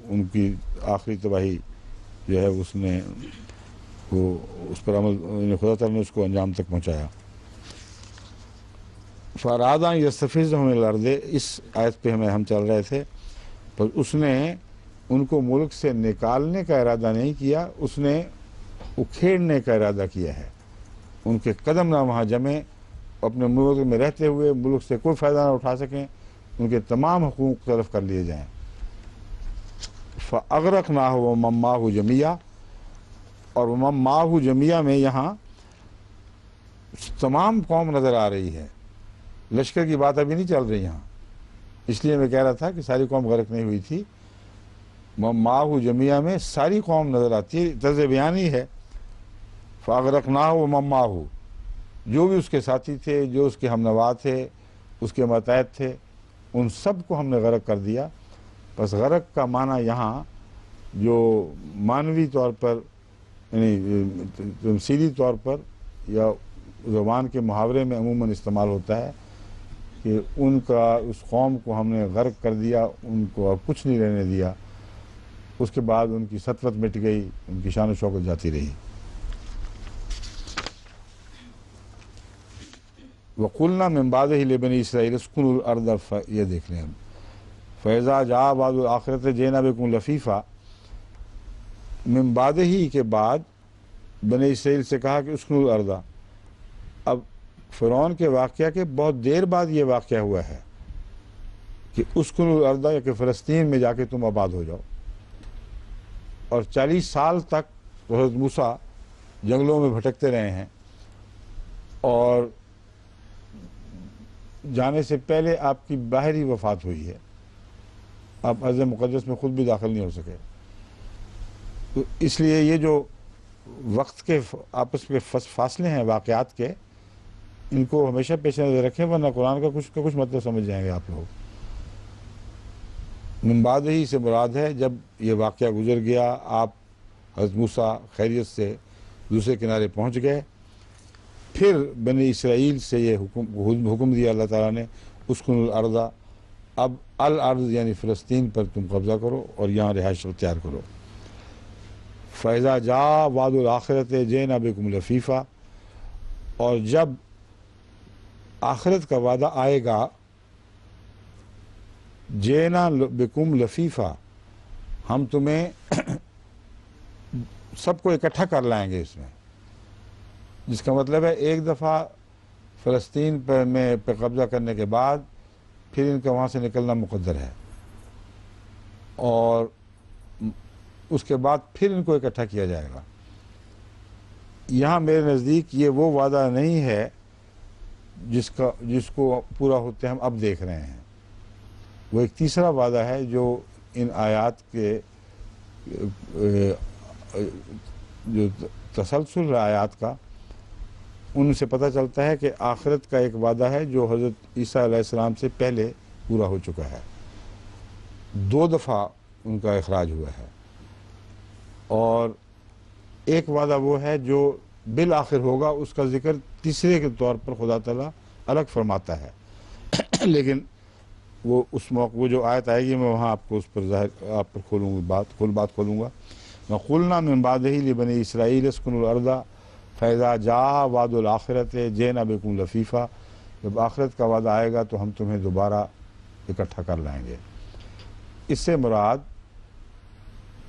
ان کی آخری تباہی جو ہے اس نے وہ اس پر عمل خدا تعالیٰ نے اس کو انجام تک پہنچایا۔ فَأَرَادَ أَن يَسْتَفِزَّهُم مِنَ الْأَرْضِ، اس آیت پہ ہم چل رہے تھے، پر اس نے ان کو ملک سے نکالنے کا ارادہ نہیں کیا، اس نے اکھیڑنے کا ارادہ کیا ہے، ان کے قدم نہ وہاں جمیں، اپنے ملک میں رہتے ہوئے ملک سے کوئی فائدہ نہ اٹھا سکیں، ان کے تمام حقوق طرف کر لیے جائیں۔ فَأَغْرَقْنَاهُ وَمَن مَّعَهُ جَمِيعًا، اور وَمَن مَّعَهُ جَمِيعًا میں یہاں تمام قوم نظر آ رہی ہے، لشکر کی بات ابھی نہیں چل رہی یہاں، اس لیے میں کہہ رہا تھا کہ ساری قوم غرق نہیں ہوئی تھی، مَعَهُ جَمِيعًا میں ساری قوم نظر آتی ہے، طرز بیان ہی ہے۔ فَأَغْرَقْنَاهُ وَمَن مَّعَهُ، جو بھی اس کے ساتھی تھے، جو اس کے ہمنوا تھے، اس کے ماتحت تھے، ان سب کو ہم نے غرق کر دیا۔ بس غرق کا معنی یہاں جو معنوی طور پر یعنی تمثیلی طور پر یا زبان کے محاورے میں عموماً استعمال ہوتا ہے کہ ان کا اس قوم کو ہم نے غرق کر دیا، ان کو اب کچھ نہیں رہنے دیا، اس کے بعد ان کی سطوت مٹ گئی، ان کی شان و شوکت جاتی رہی۔ وَقُلْنَا مِن بَعْدِهِ لِبَنِي إِسْرَائِيلَ اسْكُنُوا الْأَرْضَ، یہ دیکھ لیں ہم، فَإِذَا جَاءَ وَعْدُ الْآخِرَةِ جِئْنَا بِكُمْ لَفِيفًا، من بعدہ کے بعد بنی اسرائیل سے کہا کہ اسکنوا الارض، اب فرعون کے واقعہ کے بہت دیر بعد یہ واقعہ ہوا ہے کہ اسکنوا الارض، یا کہ فلسطین میں جا کے تم آباد ہو جاؤ، اور 40 سال تک حضرت موسیٰ جنگلوں میں بھٹکتے رہے ہیں، اور جانے سے پہلے آپ کی باہری وفات ہوئی ہے، آپ ارض مقدس میں خود بھی داخل نہیں ہو سکے۔ تو اس لیے یہ جو وقت کے آپس میں فاصلے ہیں واقعات کے، ان کو ہمیشہ پیش نظر رکھیں، ورنہ قرآن کا کچھ مطلب سمجھ جائیں گے آپ لوگ۔ من بعد ہی سے مراد ہے جب یہ واقعہ گزر گیا، آپ حضرت موسیٰ خیریت سے دوسرے کنارے پہنچ گئے، پھر بنی اسرائیل سے یہ حکم دیا اللہ تعالیٰ نے، اسکن الارض، اب الارض یعنی فلسطین پر تم قبضہ کرو اور یہاں رہائش اختیار کرو۔ فَإِذَا جَاءَ وَعْدُ الْآخِرَةِ جِئْنَا بِكُمْ لَفِيفًا، اور جب آخرت کا وعدہ آئے گا، جِئْنَا بِكُمْ لَفِيفًا، ہم تمہیں سب کو اکٹھا کر لائیں گے اس میں، جس کا مطلب ہے ایک دفعہ فلسطین پہ قبضہ کرنے کے بعد پھر ان کا وہاں سے نکلنا مقدر ہے، اور اس کے بعد پھر ان کو اکٹھا کیا جائے گا۔ یہاں میرے نزدیک یہ وہ وعدہ نہیں ہے جس کو پورا ہوتے ہم اب دیکھ رہے ہیں، وہ ایک تیسرا وعدہ ہے جو ان آیات کے جو تسلسل ہے آیات کا، ان سے پتہ چلتا ہے کہ آخرت کا ایک وعدہ ہے جو حضرت عیسیٰ علیہ السلام سے پہلے پورا ہو چکا ہے، 2 دفعہ ان کا اخراج ہوا ہے، اور ایک وعدہ وہ ہے جو بالآخر ہوگا، اس کا ذکر تیسرے کے طور پر خدا تعالیٰ الگ فرماتا ہے، لیکن وہ اس موقع وہ جو آیت آئے گی میں وہاں آپ کو اس پر آپ پر بات کھولوں گا۔ وَقُلْنَا مِن بَعْدِهِ لِبَنِي إِسْرَائِيلَ اسْكُنُوا الْأَرْضَ فَإِذَا جَاءَ وَعْدُ الْآخِرَةِ جِئْنَا بِكُمْ لَفِيفًا، جب آخرت کا وعدہ آئے گا تو ہم تمہیں دوبارہ اکٹھا کر لائیں گے۔ اس سے مراد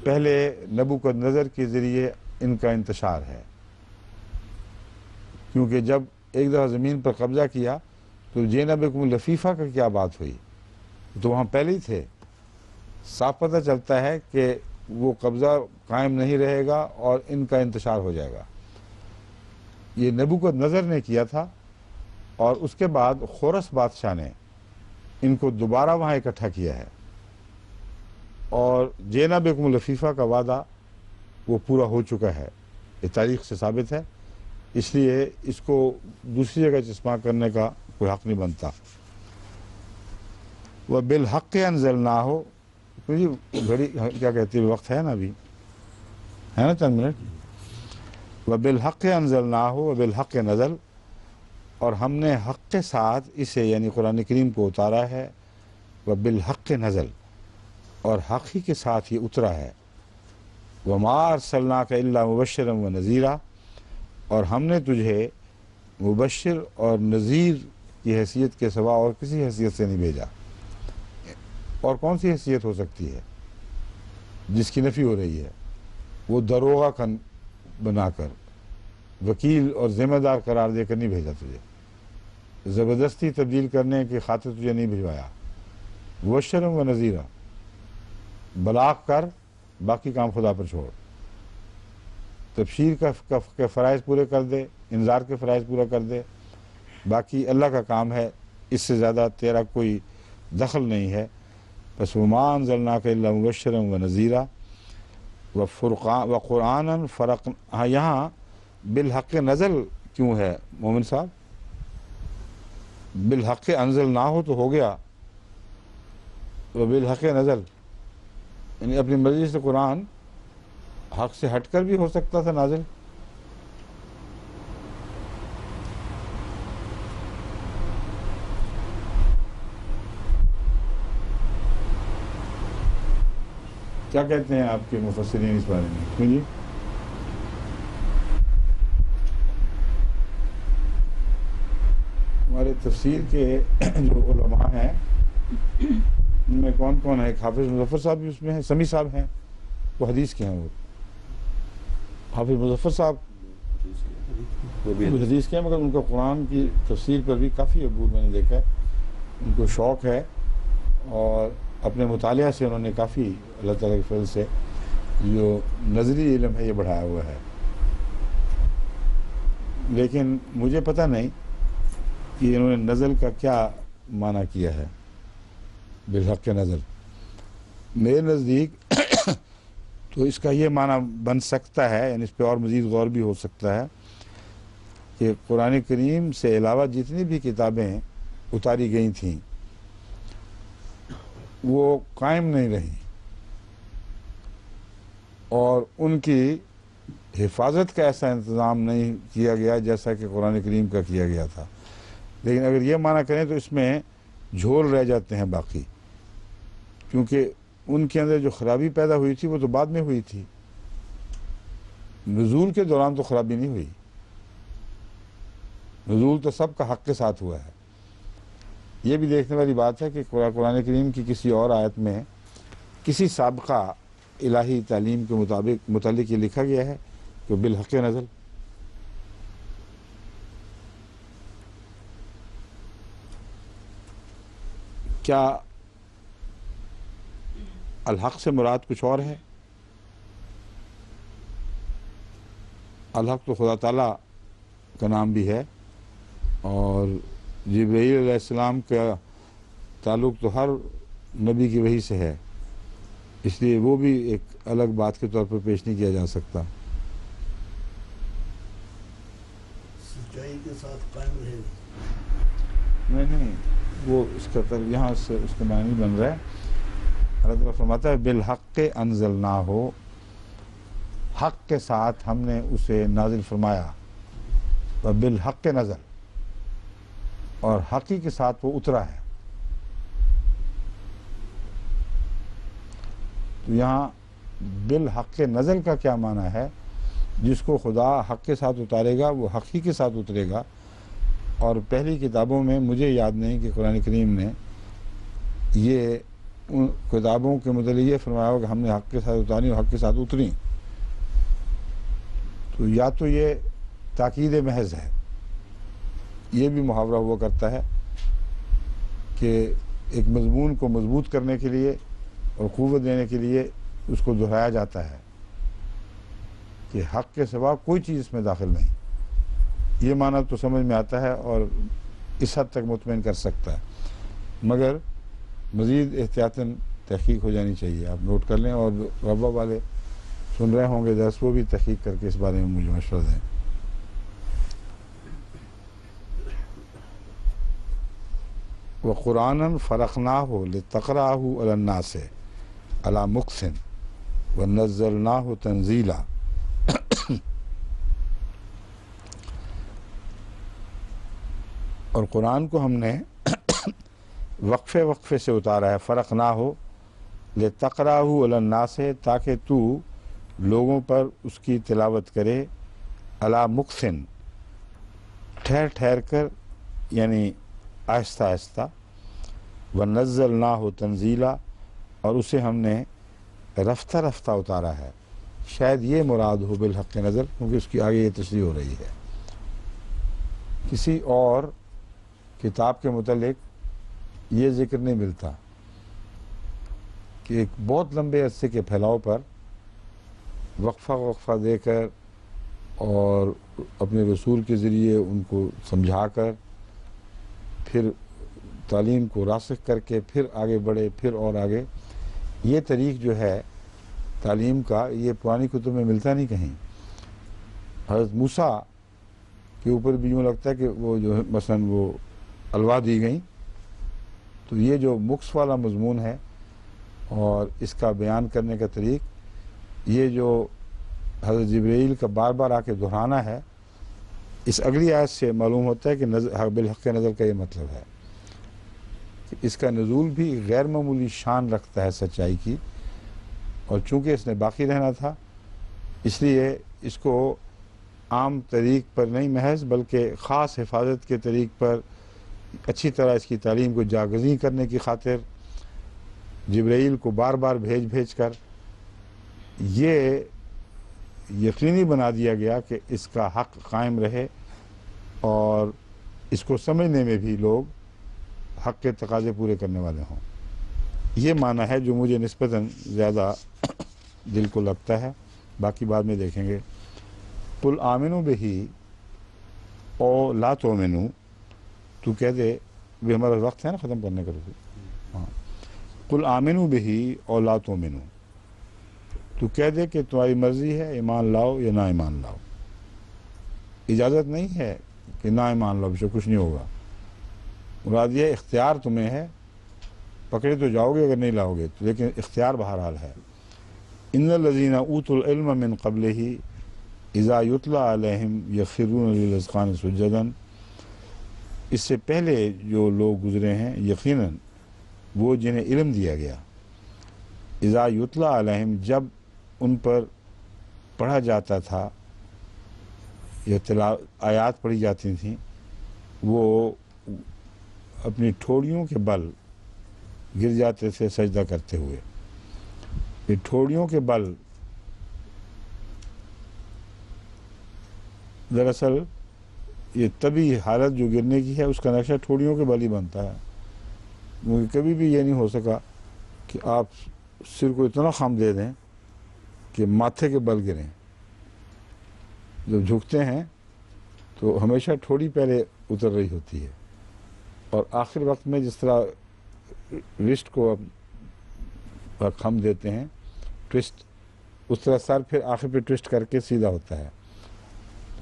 پہلے نبوکدنضر کے ذریعے ان کا انتشار ہے، کیونکہ جب ایک دفعہ زمین پر قبضہ کیا تو جِئْنَا بِكُمْ لَفِيفًا کا کیا بات ہوئی، تو وہاں پہلے ہی تھے۔ صاف پتہ چلتا ہے کہ وہ قبضہ قائم نہیں رہے گا اور ان کا انتشار ہو جائے گا۔ یہ نبوکدنضر نے کیا تھا، اور اس کے بعد خورس بادشاہ نے ان کو دوبارہ وہاں اکٹھا کیا ہے، اور جِئْنَا بِكُمْ لَفِيفًا کا وعدہ وہ پورا ہو چکا ہے، یہ تاریخ سے ثابت ہے، اس لیے اس کو دوسری جگہ چسپاں کرنے کا کوئی حق نہیں بنتا۔ وَبِالْحَقِّ أَنزَلْنَاهُ، جی گھڑی کیا کہتی ہے، وقت ہے نا ابھی، ہے نا چند منٹ۔ وَبِالْحَقِّ أَنزَلْنَاهُ وَبِالْحَقِّ نَزَلَ، اور ہم نے حق کے ساتھ اسے یعنی قرآن کریم کو اتارا ہے، وَبِالْحَقِّ نَزَلَ، اور حق ہی کے ساتھ یہ اترا ہے۔ وَمَا أَرْسَلْنَاكَ إِلَّا مُبَشِّرًا وَنَذِيرًا، اور ہم نے تجھے مبشر اور نذیر کی حیثیت کے سوا اور کسی حیثیت سے نہیں بھیجا۔ اور کون سی حیثیت ہو سکتی ہے جس کی نفی ہو رہی ہے؟ وہ دروغہ کن بنا کر، وکیل اور ذمہ دار قرار دے کر نہیں بھیجا تجھے، زبردستی تبدیل کرنے کی خاطر تجھے نہیں بھجوایا۔ مبشرا و نذیرا، بلاغ کر، باقی کام خدا پر چھوڑ، تبشیر کے فرائض پورے کر دے، انذار کے فرائض پورا کر دے، باقی اللہ کا کام ہے، اس سے زیادہ تیرا کوئی دخل نہیں ہے۔ بس وما انزلناک الا مبشرا و نذیرا وقرآنا فرق، ہاں یہاں بالحق نزل کیوں ہے مومن صاحب؟ بالحق انزل نہ ہو تو ہو گیا، بالحق نزل یعنی اپنی مرضی سے قرآن حق سے ہٹ کر بھی ہو سکتا تھا نازل۔ کیا کہتے ہیں آپ کے مفسرین اس بارے میں؟ کیوں جی؟ ہمارے تفسیر کے جو علماء ہیں ان میں کون کون ہے؟ حافظ مظفر صاحب بھی اس میں ہیں، سمیع صاحب ہیں، وہ حدیث کے ہیں، وہ حافظ مظفر صاحب وہ بھی حدیث کے ہیں، مگر ان کا قرآن کی تفسیر پر بھی کافی عبور میں نے دیکھا ہے، ان کو شوق ہے اور اپنے مطالعہ سے انہوں نے کافی اللہ تعالیٰ کے فضل سے جو نظری علم ہے یہ بڑھایا ہوا ہے۔ لیکن مجھے پتہ نہیں کہ انہوں نے نزل کا کیا معنی کیا ہے، بالحق نزل۔ میرے نزدیک تو اس کا یہ معنی بن سکتا ہے، یعنی اس پہ اور مزید غور بھی ہو سکتا ہے کہ قرآن کریم سے علاوہ جتنی بھی کتابیں اتاری گئی تھیں وہ قائم نہیں رہیں اور ان کی حفاظت کا ایسا انتظام نہیں کیا گیا جیسا کہ قرآن کریم کا کیا گیا تھا۔ لیکن اگر یہ معنی کریں تو اس میں جھول رہ جاتے ہیں باقی، کیونکہ ان کے اندر جو خرابی پیدا ہوئی تھی وہ تو بعد میں ہوئی تھی، نزول کے دوران تو خرابی نہیں ہوئی، نزول تو سب کا حق کے ساتھ ہوا ہے۔ یہ بھی دیکھنے والی بات ہے کہ قرآن کریم کی کسی اور آیت میں کسی سابقہ الہی تعلیم کے متعلق یہ لکھا گیا ہے کہ بالحق نزل۔ کیا الحق سے مراد کچھ اور ہے؟ الحق تو خدا تعالیٰ کا نام بھی ہے، اور جبرائیل علیہ السلام کا تعلق تو ہر نبی کی وحی سے ہے، اس لیے وہ بھی ایک الگ بات کے طور پر پیش نہیں کیا جا سکتا۔ سچائی کے ساتھ قائم رہے نہیں وہ اس کا یہاں سے اس کا معنی نہیں بن رہا ہے۔ اللہ تعالیٰ فرماتا ہے بالحق انزلناہ، حق کے ساتھ ہم نے اسے نازل فرمایا، بالحق نزل، اور حقی کے ساتھ وہ اترا ہے۔ تو یہاں بالحق نزل کا کیا معنی ہے؟ جس کو خدا حق کے ساتھ اتارے گا وہ حقی کے ساتھ اترے گا، اور پہلی کتابوں میں مجھے یاد نہیں کہ قرآن کریم نے یہ ان کتابوں کے متعلق یہ فرمایا ہو کہ ہم نے حق کے ساتھ اتاری اور حق کے ساتھ اتری۔ تو یا تو یہ تاکید محض ہے، یہ بھی محاورہ ہوا کرتا ہے کہ ایک مضمون کو مضبوط کرنے کے لیے اور قوت دینے کے لیے اس کو دہرایا جاتا ہے کہ حق کے سوا کوئی چیز اس میں داخل نہیں۔ یہ معنی تو سمجھ میں آتا ہے اور اس حد تک مطمئن کر سکتا ہے، مگر مزید احتیاطاً تحقیق ہو جانی چاہیے۔ آپ نوٹ کر لیں، اور ربا والے سن رہے ہوں گے درس، وہ بھی تحقیق کر کے اس بارے میں مجھے مشورہ دیں۔ وَقُرْآنًا فَرَقْنَاهُ لِتَقْرَأَهُ عَلَى النَّاسِ عَلَى مُكْثٍ وَنَزَّلْنَاهُ تَنزِيلًا۔ اور قرآن کو ہم نے وقفے وقفے سے اتارا ہے، فرقناہ لتقرأہ علی الناس، تاکہ تو لوگوں پر اس کی تلاوت کرے، علی مکثن، ٹھہر ٹھہر کر، یعنی آہستہ آہستہ، ونزلناہ تنزیلا، اور اسے ہم نے رفتہ رفتہ اتارا ہے۔ شاید یہ مراد ہو بالحق نظر، کیونکہ اس کی آگے یہ تشریح ہو رہی ہے۔ کسی اور کتاب کے متعلق یہ ذکر نہیں ملتا کہ ایک بہت لمبے عرصے کے پھیلاؤ پر وقفہ وقفہ دے کر اور اپنے رسول کے ذریعے ان کو سمجھا کر، پھر تعلیم کو راسخ کر کے پھر آگے بڑھے، پھر اور آگے، یہ طریق جو ہے تعلیم کا، یہ پرانی کتب میں ملتا نہیں کہیں۔ حضرت موسیٰ کے اوپر بھی یوں لگتا ہے کہ وہ جو مثلا وہ الوا دی گئیں، تو یہ جو مکس والا مضمون ہے اور اس کا بیان کرنے کا طریق، یہ جو حضرت جبرائیل کا بار بار آ کے دہرانا ہے، اس اگلی آیت سے معلوم ہوتا ہے کہ بالحق نظر کا یہ مطلب ہے کہ اس کا نزول بھی غیر معمولی شان رکھتا ہے سچائی کی، اور چونکہ اس نے باقی رہنا تھا اس لیے اس کو عام طریق پر نہیں محض بلکہ خاص حفاظت کے طریق پر اچھی طرح اس کی تعلیم کو جاگزیں کرنے کی خاطر جبرائیل کو بار بار بھیج کر یہ یقینی بنا دیا گیا کہ اس کا حق قائم رہے، اور اس کو سمجھنے میں بھی لوگ حق کے تقاضے پورے کرنے والے ہوں۔ یہ معنی ہے جو مجھے نسبتاً زیادہ دل کو لگتا ہے، باقی بعد میں دیکھیں گے۔ قل آمنوا بہ او لا تؤمنوا، تو کہہ دے، بھی ہمارا وقت ہے نا ختم کرنے کا، ہاں، قل آمنوا بہ او لا تؤمنوا، تو کہہ دے کہ تمہاری مرضی ہے ایمان لاؤ یا نہ ایمان لاؤ۔ اجازت نہیں ہے کہ نہ ایمان لاؤ، بشک کچھ نہیں ہوگا۔ مراد یہ اختیار تمہیں ہے، پکڑے تو جاؤ گے اگر نہیں لاؤ گے، لیکن اختیار بہرحال ہے۔ ان الذین اوتوا العلم من قبلہ اذا یتلی علیہم یخرون للاذقان سجدا، اس سے پہلے جو لوگ گزرے ہیں یقیناً وہ جنہیں علم دیا گیا، اذا یتلا علیہم جب ان پر پڑھا جاتا تھا یا آیات پڑھی جاتی تھیں، وہ اپنی ٹھوڑیوں کے بل گر جاتے تھے سجدہ کرتے ہوئے۔ یہ ٹھوڑیوں کے بل دراصل یہ طبی حالت جو گرنے کی ہے اس کا نقشہ ٹھوڑیوں کے بل ہی بنتا ہے۔ مجھے کبھی بھی یہ نہیں ہو سکا کہ آپ سر کو اتنا خم دے دیں کہ ماتھے کے بل گریں۔ جب جھکتے ہیں تو ہمیشہ ٹھوڑی پہلے اتر رہی ہوتی ہے، اور آخر وقت میں جس طرح رسٹ کو خم دیتے ہیں ٹوسٹ، اس طرح سر پھر آخر پہ ٹوسٹ کر کے سیدھا ہوتا ہے۔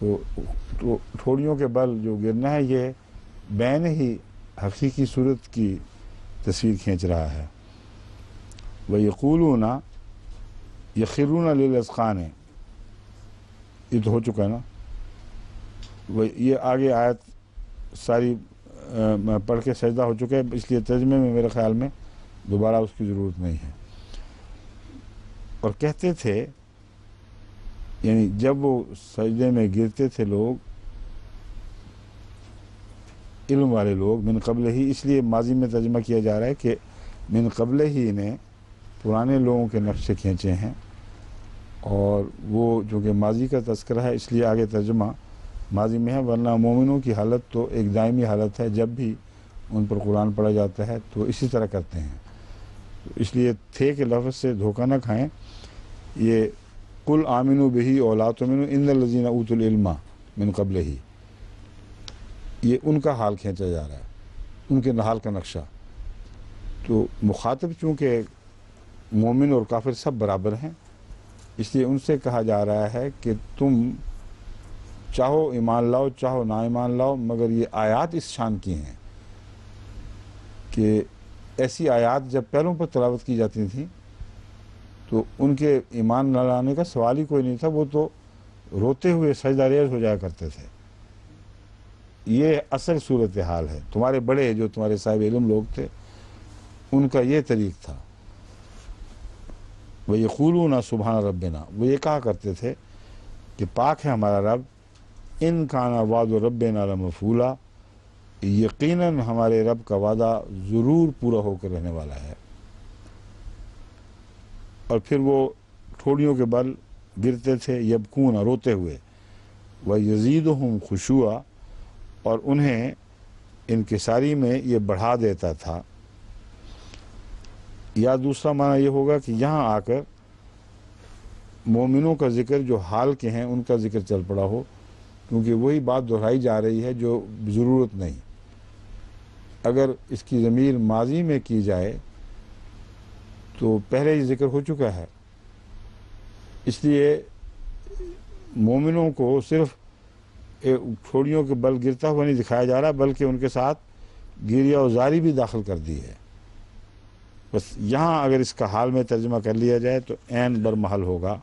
تو ٹھوڑیوں کے بل جو گرنا ہے یہ بین ہی حقیقی صورت کی تصویر کھینچ رہا ہے۔ وَيَقُولُونَ يَخِرُّونَ لِلْأَذْقَانِ، یہ تو ہو چکا ہے نا۔ یہ آگے آیت ساری پڑھ کے سجدہ ہو چکا ہے، اس لیے ترجمے میں میرے خیال میں دوبارہ اس کی ضرورت نہیں ہے۔ اور کہتے تھے، یعنی جب وہ سجدے میں گرتے تھے لوگ، علم والے لوگ، من قبل ہی، اس لیے ماضی میں ترجمہ کیا جا رہا ہے کہ من قبل ہی نے پرانے لوگوں کے نقشے کھینچے ہیں، اور وہ جو کہ ماضی کا تذکرہ ہے اس لیے آگے ترجمہ ماضی میں ہے، ورنہ مومنوں کی حالت تو ایک دائمی حالت ہے، جب بھی ان پر قرآن پڑھا جاتا ہے تو اسی طرح کرتے ہیں۔ اس لیے تھے کے لفظ سے دھوکہ نہ کھائیں۔ یہ قل آمنوا بہ او لا تؤمنوا ان الذین اوتوا العلم من قبلہ، یہ ان کا حال کھینچا جا رہا ہے، ان کے حال کا نقشہ۔ تو مخاطب چونکہ مومن اور کافر سب برابر ہیں، اس لیے ان سے کہا جا رہا ہے کہ تم چاہو ایمان لاؤ چاہو نہ ایمان لاؤ، مگر یہ آیات اس شان کی ہیں کہ ایسی آیات جب پیروں پر تلاوت کی جاتی تھیں تو ان کے ایمان نہ لانے کا سوال ہی کوئی نہیں تھا، وہ تو روتے ہوئے سجدہ ریز ہو جایا کرتے تھے۔ یہ اصل صورتحال ہے۔ تمہارے بڑے جو تمہارے صاحب علم لوگ تھے ان کا یہ طریق تھا۔ وَيَقُولُونَ سُبْحَانَ رَبِّنَا، وہ یہ کہا کرتے تھے کہ پاک ہے ہمارا رب، ان کانا وعد ربنا لمفعولا، یقیناً ہمارے رب کا وعدہ ضرور پورا ہو کر رہنے والا ہے۔ اور پھر وہ ٹھوڑیوں کے بل گرتے تھے، یبکون، روتے ہوئے، وَيَزِيدُهُمْ خُشُوعًا، اور انہیں انکساری میں یہ بڑھا دیتا تھا۔ یا دوسرا معنی یہ ہوگا کہ یہاں آ کر مومنوں کا ذکر جو حال کے ہیں ان کا ذکر چل پڑا ہو، کیونکہ وہی بات دہرائی جا رہی ہے جو ضرورت نہیں۔ اگر اس کی ضمیر ماضی میں کی جائے تو پہلے ہی ذکر ہو چکا ہے، اس لیے مومنوں کو صرف ٹھوڑیوں کے بل گرتا ہوا نہیں دکھایا جا رہا، بلکہ ان کے ساتھ گریہ و زاری بھی داخل کر دی ہے۔ بس یہاں اگر اس کا حال میں ترجمہ کر لیا جائے تو عین برمحل ہوگا،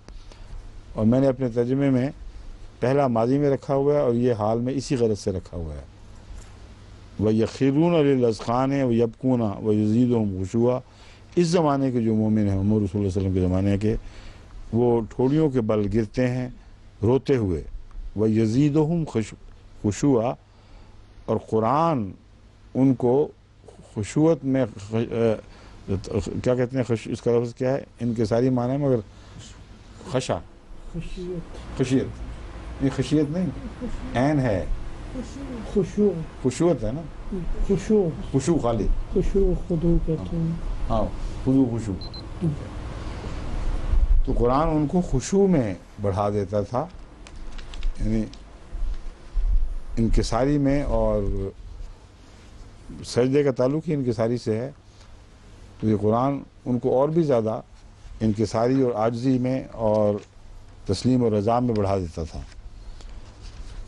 اور میں نے اپنے ترجمے میں پہلا ماضی میں رکھا ہوا ہے اور یہ حال میں اسی غرض سے رکھا ہوا ہے۔ وَيَخِرُّونَ لِلْأَذْقَانِ وَيَبْكُونَ وَيَزِيدُهُمْ خُشُوعًا، اس زمانے کے جو مومن ہیں، محمد رسول اللہ صلی اللہ علیہ وسلم کے زمانے کے، وہ ٹھوڑیوں کے بل گرتے ہیں روتے ہوئے، وَيَزِيدُهُمْ خُشُوعًا، اور قرآن ان کو خشوعت میں کیا کہتے ہیں، اس کا لفظ کیا ہے، ان کے ساری معنی مگر خشع، خشیت، یہ خشیت نہیں، عین ہے، خشوع، خشوعت ہے نا، خشوع، خشوع خالی، خشوع خضوع کہتے ہیں۔ ہاں، خضوع خشوع۔ تو قرآن ان کو خشوع میں بڑھا دیتا تھا، یعنی انکساری میں، اور سجدے کا تعلق ہی انکساری سے ہے، تو یہ قرآن ان کو اور بھی زیادہ انکساری اور عاجزی میں اور تسلیم و رضا میں بڑھا دیتا تھا۔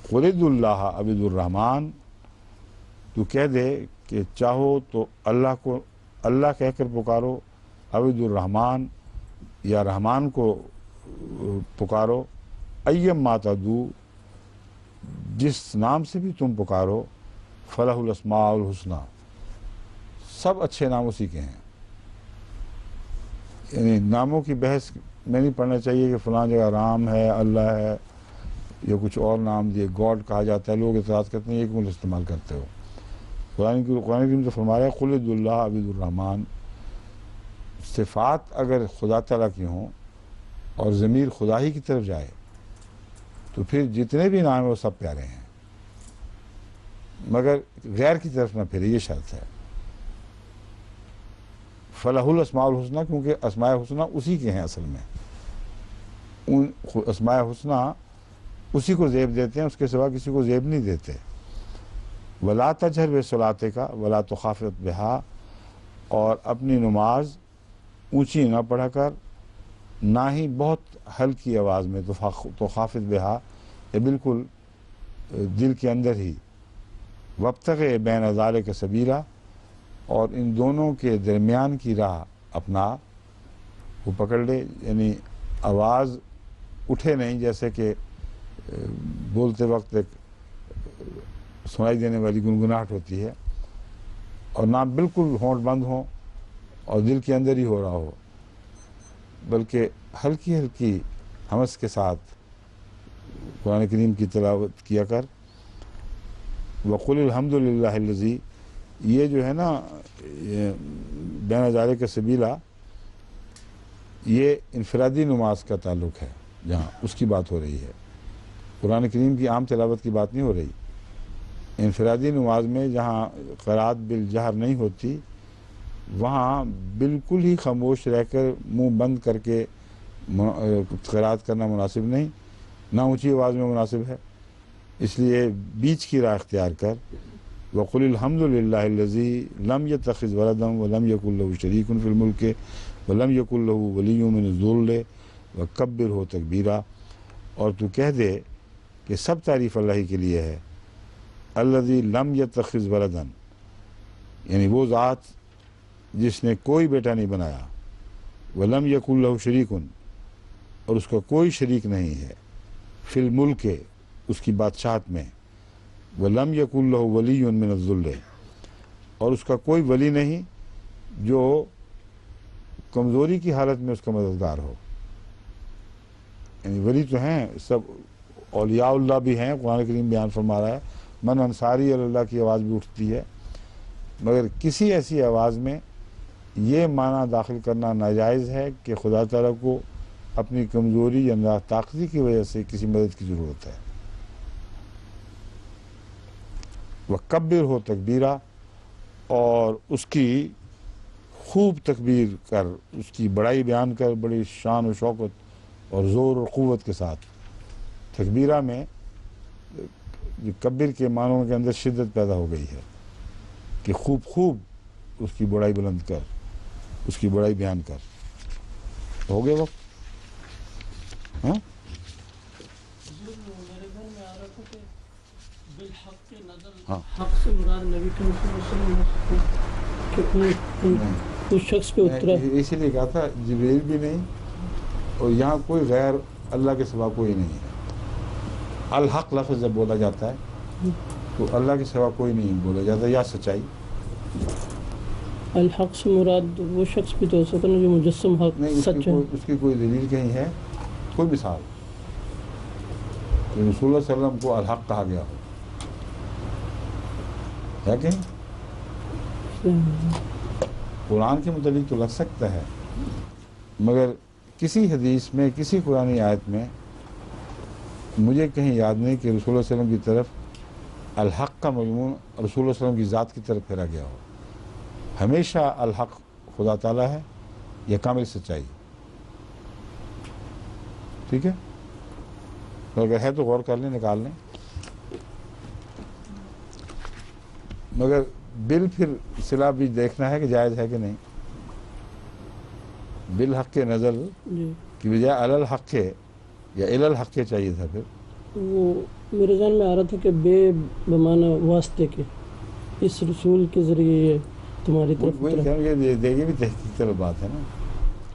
قُلِ ادعوا اللَّهَ أَوِ ادعوا الرَّحْمَٰنَ، تو کہہ دے کہ چاہو تو اللہ کو اللہ کہہ کر پکارو، أَوِ ادعوا الرحمٰن، یا رحمان کو پکارو، أَيًّمَّا تَدْعُوا، جس نام سے بھی تم پکارو، فلہ الاسماء الحسنی، سب اچھے نام اسی کے ہیں. یعنی ناموں کی بحث میں نہیں پڑھنا چاہیے کہ فلاں جگہ رام ہے، اللہ ہے، یا کچھ اور نام دیے گاڈ کہا جاتا ہے. لوگ اعتراض کرتے ہیں یہ کیوں استعمال کرتے ہو. قرآن کریم تو فرما رہا ہے قل ادعوا اللہ عبد الرحمن. صفات اگر خدا تعالیٰ کی ہوں اور ضمیر خدا ہی کی طرف جائے تو پھر جتنے بھی نام ہیں وہ سب پیارے ہیں، مگر غیر کی طرف نہ پھرے، یہ شرط ہے. فلاح الاسماء الحسنی، کیونکہ اسماء حسنی اسی کے ہیں اصل میں. ان اسماء حسنی اسی کو زیب دیتے ہیں، اس کے سوا کسی کو زیب نہیں دیتے. ولا تجہر بصلاتک ولا تخافت بہا، اور اپنی نماز اونچی نہ پڑھا کر، نہ ہی بہت ہلکی آواز میں. تو خافت بہا یہ بالکل دل کے اندر ہی. وابتغ بین ذالک سبیلا، اور ان دونوں کے درمیان کی راہ اپنا وہ پکڑ لے. یعنی آواز اٹھے نہیں، جیسے کہ بولتے وقت ایک سنائی دینے والی گنگناہٹ ہوتی ہے، اور نہ بالکل ہونٹ بند ہوں اور دل کے اندر ہی ہو رہا ہو، بلکہ ہلکی ہلکی ہمس کے ساتھ قرآن کریم کی تلاوت کیا کر. وقل الحمد للہ الذی، یہ جو ہے نا بین ذالک سبیلا، یہ انفرادی نماز کا تعلق ہے، جہاں اس کی بات ہو رہی ہے. قرآن کریم کی عام تلاوت کی بات نہیں ہو رہی. انفرادی نماز میں جہاں قرات بالجہر نہیں ہوتی، وہاں بالکل ہی خاموش رہ کر منہ بند کر کے قرات کرنا مناسب نہیں، نہ اونچی آواز میں مناسب ہے. اس لیے بیچ کی راہ اختیار کر. وقل الحمد للہ الذی لم یتخذ ولدا ولم یکن له شریک فی الملک ولم یکن له ولی من الذل وکبرہ تکبیرا. اور تو کہہ دے کہ سب تعریف اللہ ہی کے لیے ہے. الذی لم یتخذ ولدا، یعنی وہ ذات جس نے کوئی بیٹا نہیں بنایا. ولم یکن له شریک، اور اس کا کوئی شریک نہیں ہے. فی الملک، اس کی بادشاہت میں. ولم یکن له ولی من الذل، اور اس کا کوئی ولی نہیں جو کمزوری کی حالت میں اس کا مددگار ہو. یعنی ولی تو ہیں سب، اولیاء اللہ بھی ہیں. قرآن کریم بیان فرما رہا ہے من انصاری اللہ کی آواز بھی اٹھتی ہے، مگر کسی ایسی آواز میں یہ معنی داخل کرنا ناجائز ہے کہ خدا تعالیٰ کو اپنی کمزوری یا ناطاقتی کی وجہ سے کسی مدد کی ضرورت ہے. وکبرہ تکبیرا، اور اس کی خوب تکبیر کر، اس کی بڑائی بیان کر، بڑی شان و شوکت اور زور اور قوت کے ساتھ. تکبیرہ میں کبر کے معنوں کے اندر شدت پیدا ہو گئی ہے کہ خوب اس کی بڑائی بلند کر، اس کی بڑائی بیان کر. ہو گئے وقت؟ ہاں ہاں، حق سے مراد نبی کریم صلی اللہ علیہ وسلم کہ اس شخص پہ اترا. اسی لیے کہا تھا جبریل بھی نہیں، اور یہاں کوئی غیر اللہ کے سوا کوئی نہیں ہے. الحق لفظ جب بولا جاتا ہے تو اللہ کے سوا کوئی نہیں بولا جاتا، یا سچائی. الحق سے مراد وہ شخص بھی تو ہو سکتا ہے جو مجسم حق نہیں، سچ ہے. اس کی کوئی دلیل کہیں ہے، کوئی مثال کہ رسول اللہ صلی اللہ علیہ وسلم کو الحق کہا گیا ہو ہے کہیں؟ قرآن کے متعلق تو لگ سکتا ہے، مگر کسی حدیث میں، کسی قرآنی آیت میں مجھے کہیں یاد نہیں کہ رسول اللہ صلی اللہ علیہ وسلم کی طرف الحق کا مضمون رسول اللہ صلی اللہ علیہ وسلم کی ذات کی طرف پھیرا گیا ہو. ہمیشہ الحق خدا تعالیٰ ہے یا کامل سچائی. ٹھیک ہے، اگر ہے تو غور کر لیں، نکال لیں. مگر بل پھر صلہ بھی دیکھنا ہے کہ جائز ہے کہ نہیں. بالحق کے نظر کی بجائے الحق یا الحق چاہیے تھا. پھر وہ میرے ذہن میں آ رہا تھا کہ بے بمعنی واسطے کے، اس رسول کے ذریعے یہ تمہاری طرف وہی اترا. یہ دیکھیے بھی تحقیق طرف بات ہے نا.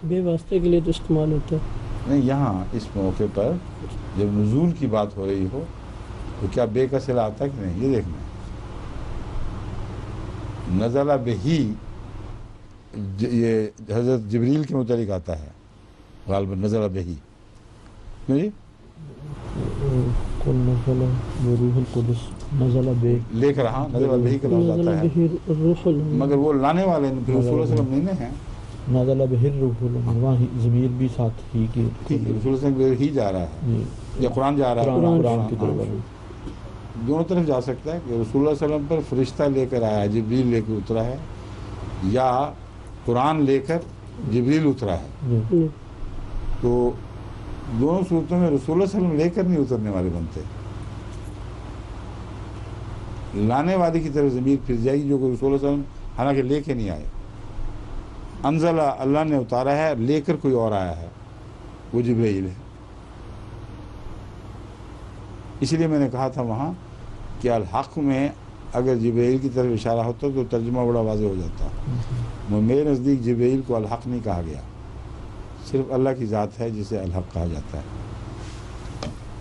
بے واسطے کے لیے تو استعمال ہوتا ہے. نہیں، یہاں اس موقع پر جب نزول کی بات ہو رہی ہو تو کیا بے کا صلہ آتا ہے کہ نہیں، یہ دیکھنا ہے. نزل بہی یہ حضرت جبریل کے متعلق آتا ہے غالباً، نزل بہی کیوں جی قل نزل بروح القدس نزل بے لے کر، ہاں نزل بہی کا لفظ نزل آتا ہے، به الروح الامین۔ مگر وہ لانے والے پھر رسول اللہ علیہ وسلم نہیں ہیں، نازل بہ الروح الامین، وہاں ضمیر بھی ساتھ ہی کی ٹھیک ہے، رسول اللہ علیہ وسلم ہی جا رہا ہے جی یا قرآن جا رہا ہے، قرآن کی طرف دونوں طرف جا سکتا ہے کہ رسول اللہ علیہ وسلم پر فرشتہ لے کر آیا ہے، جبریل لے کے اترا ہے، یا قرآن لے کر جبریل اترا ہے، جی تو دونوں صورتوں میں رسول اللہ علیہ وسلم لے کر نہیں اترنے والے بنتے، لانے والے کی طرف ضمیر پھر جائے گی، جو کہ رسول اللہ علیہ وسلم حالانکہ لے کے نہیں آئے، انزلہ اللہ نے اتارا ہے، لے کر کوئی اور آیا ہے، وہ جبرائیل ہے۔ اسی لیے میں نے کہا تھا وہاں کہ الحق میں اگر جبرائیل کی طرف اشارہ ہوتا تو ترجمہ بڑا واضح ہو جاتا، میرے نزدیک جبرائیل کو الحق نہیں کہا گیا، صرف اللہ کی ذات ہے جسے الحق کہا جاتا ہے۔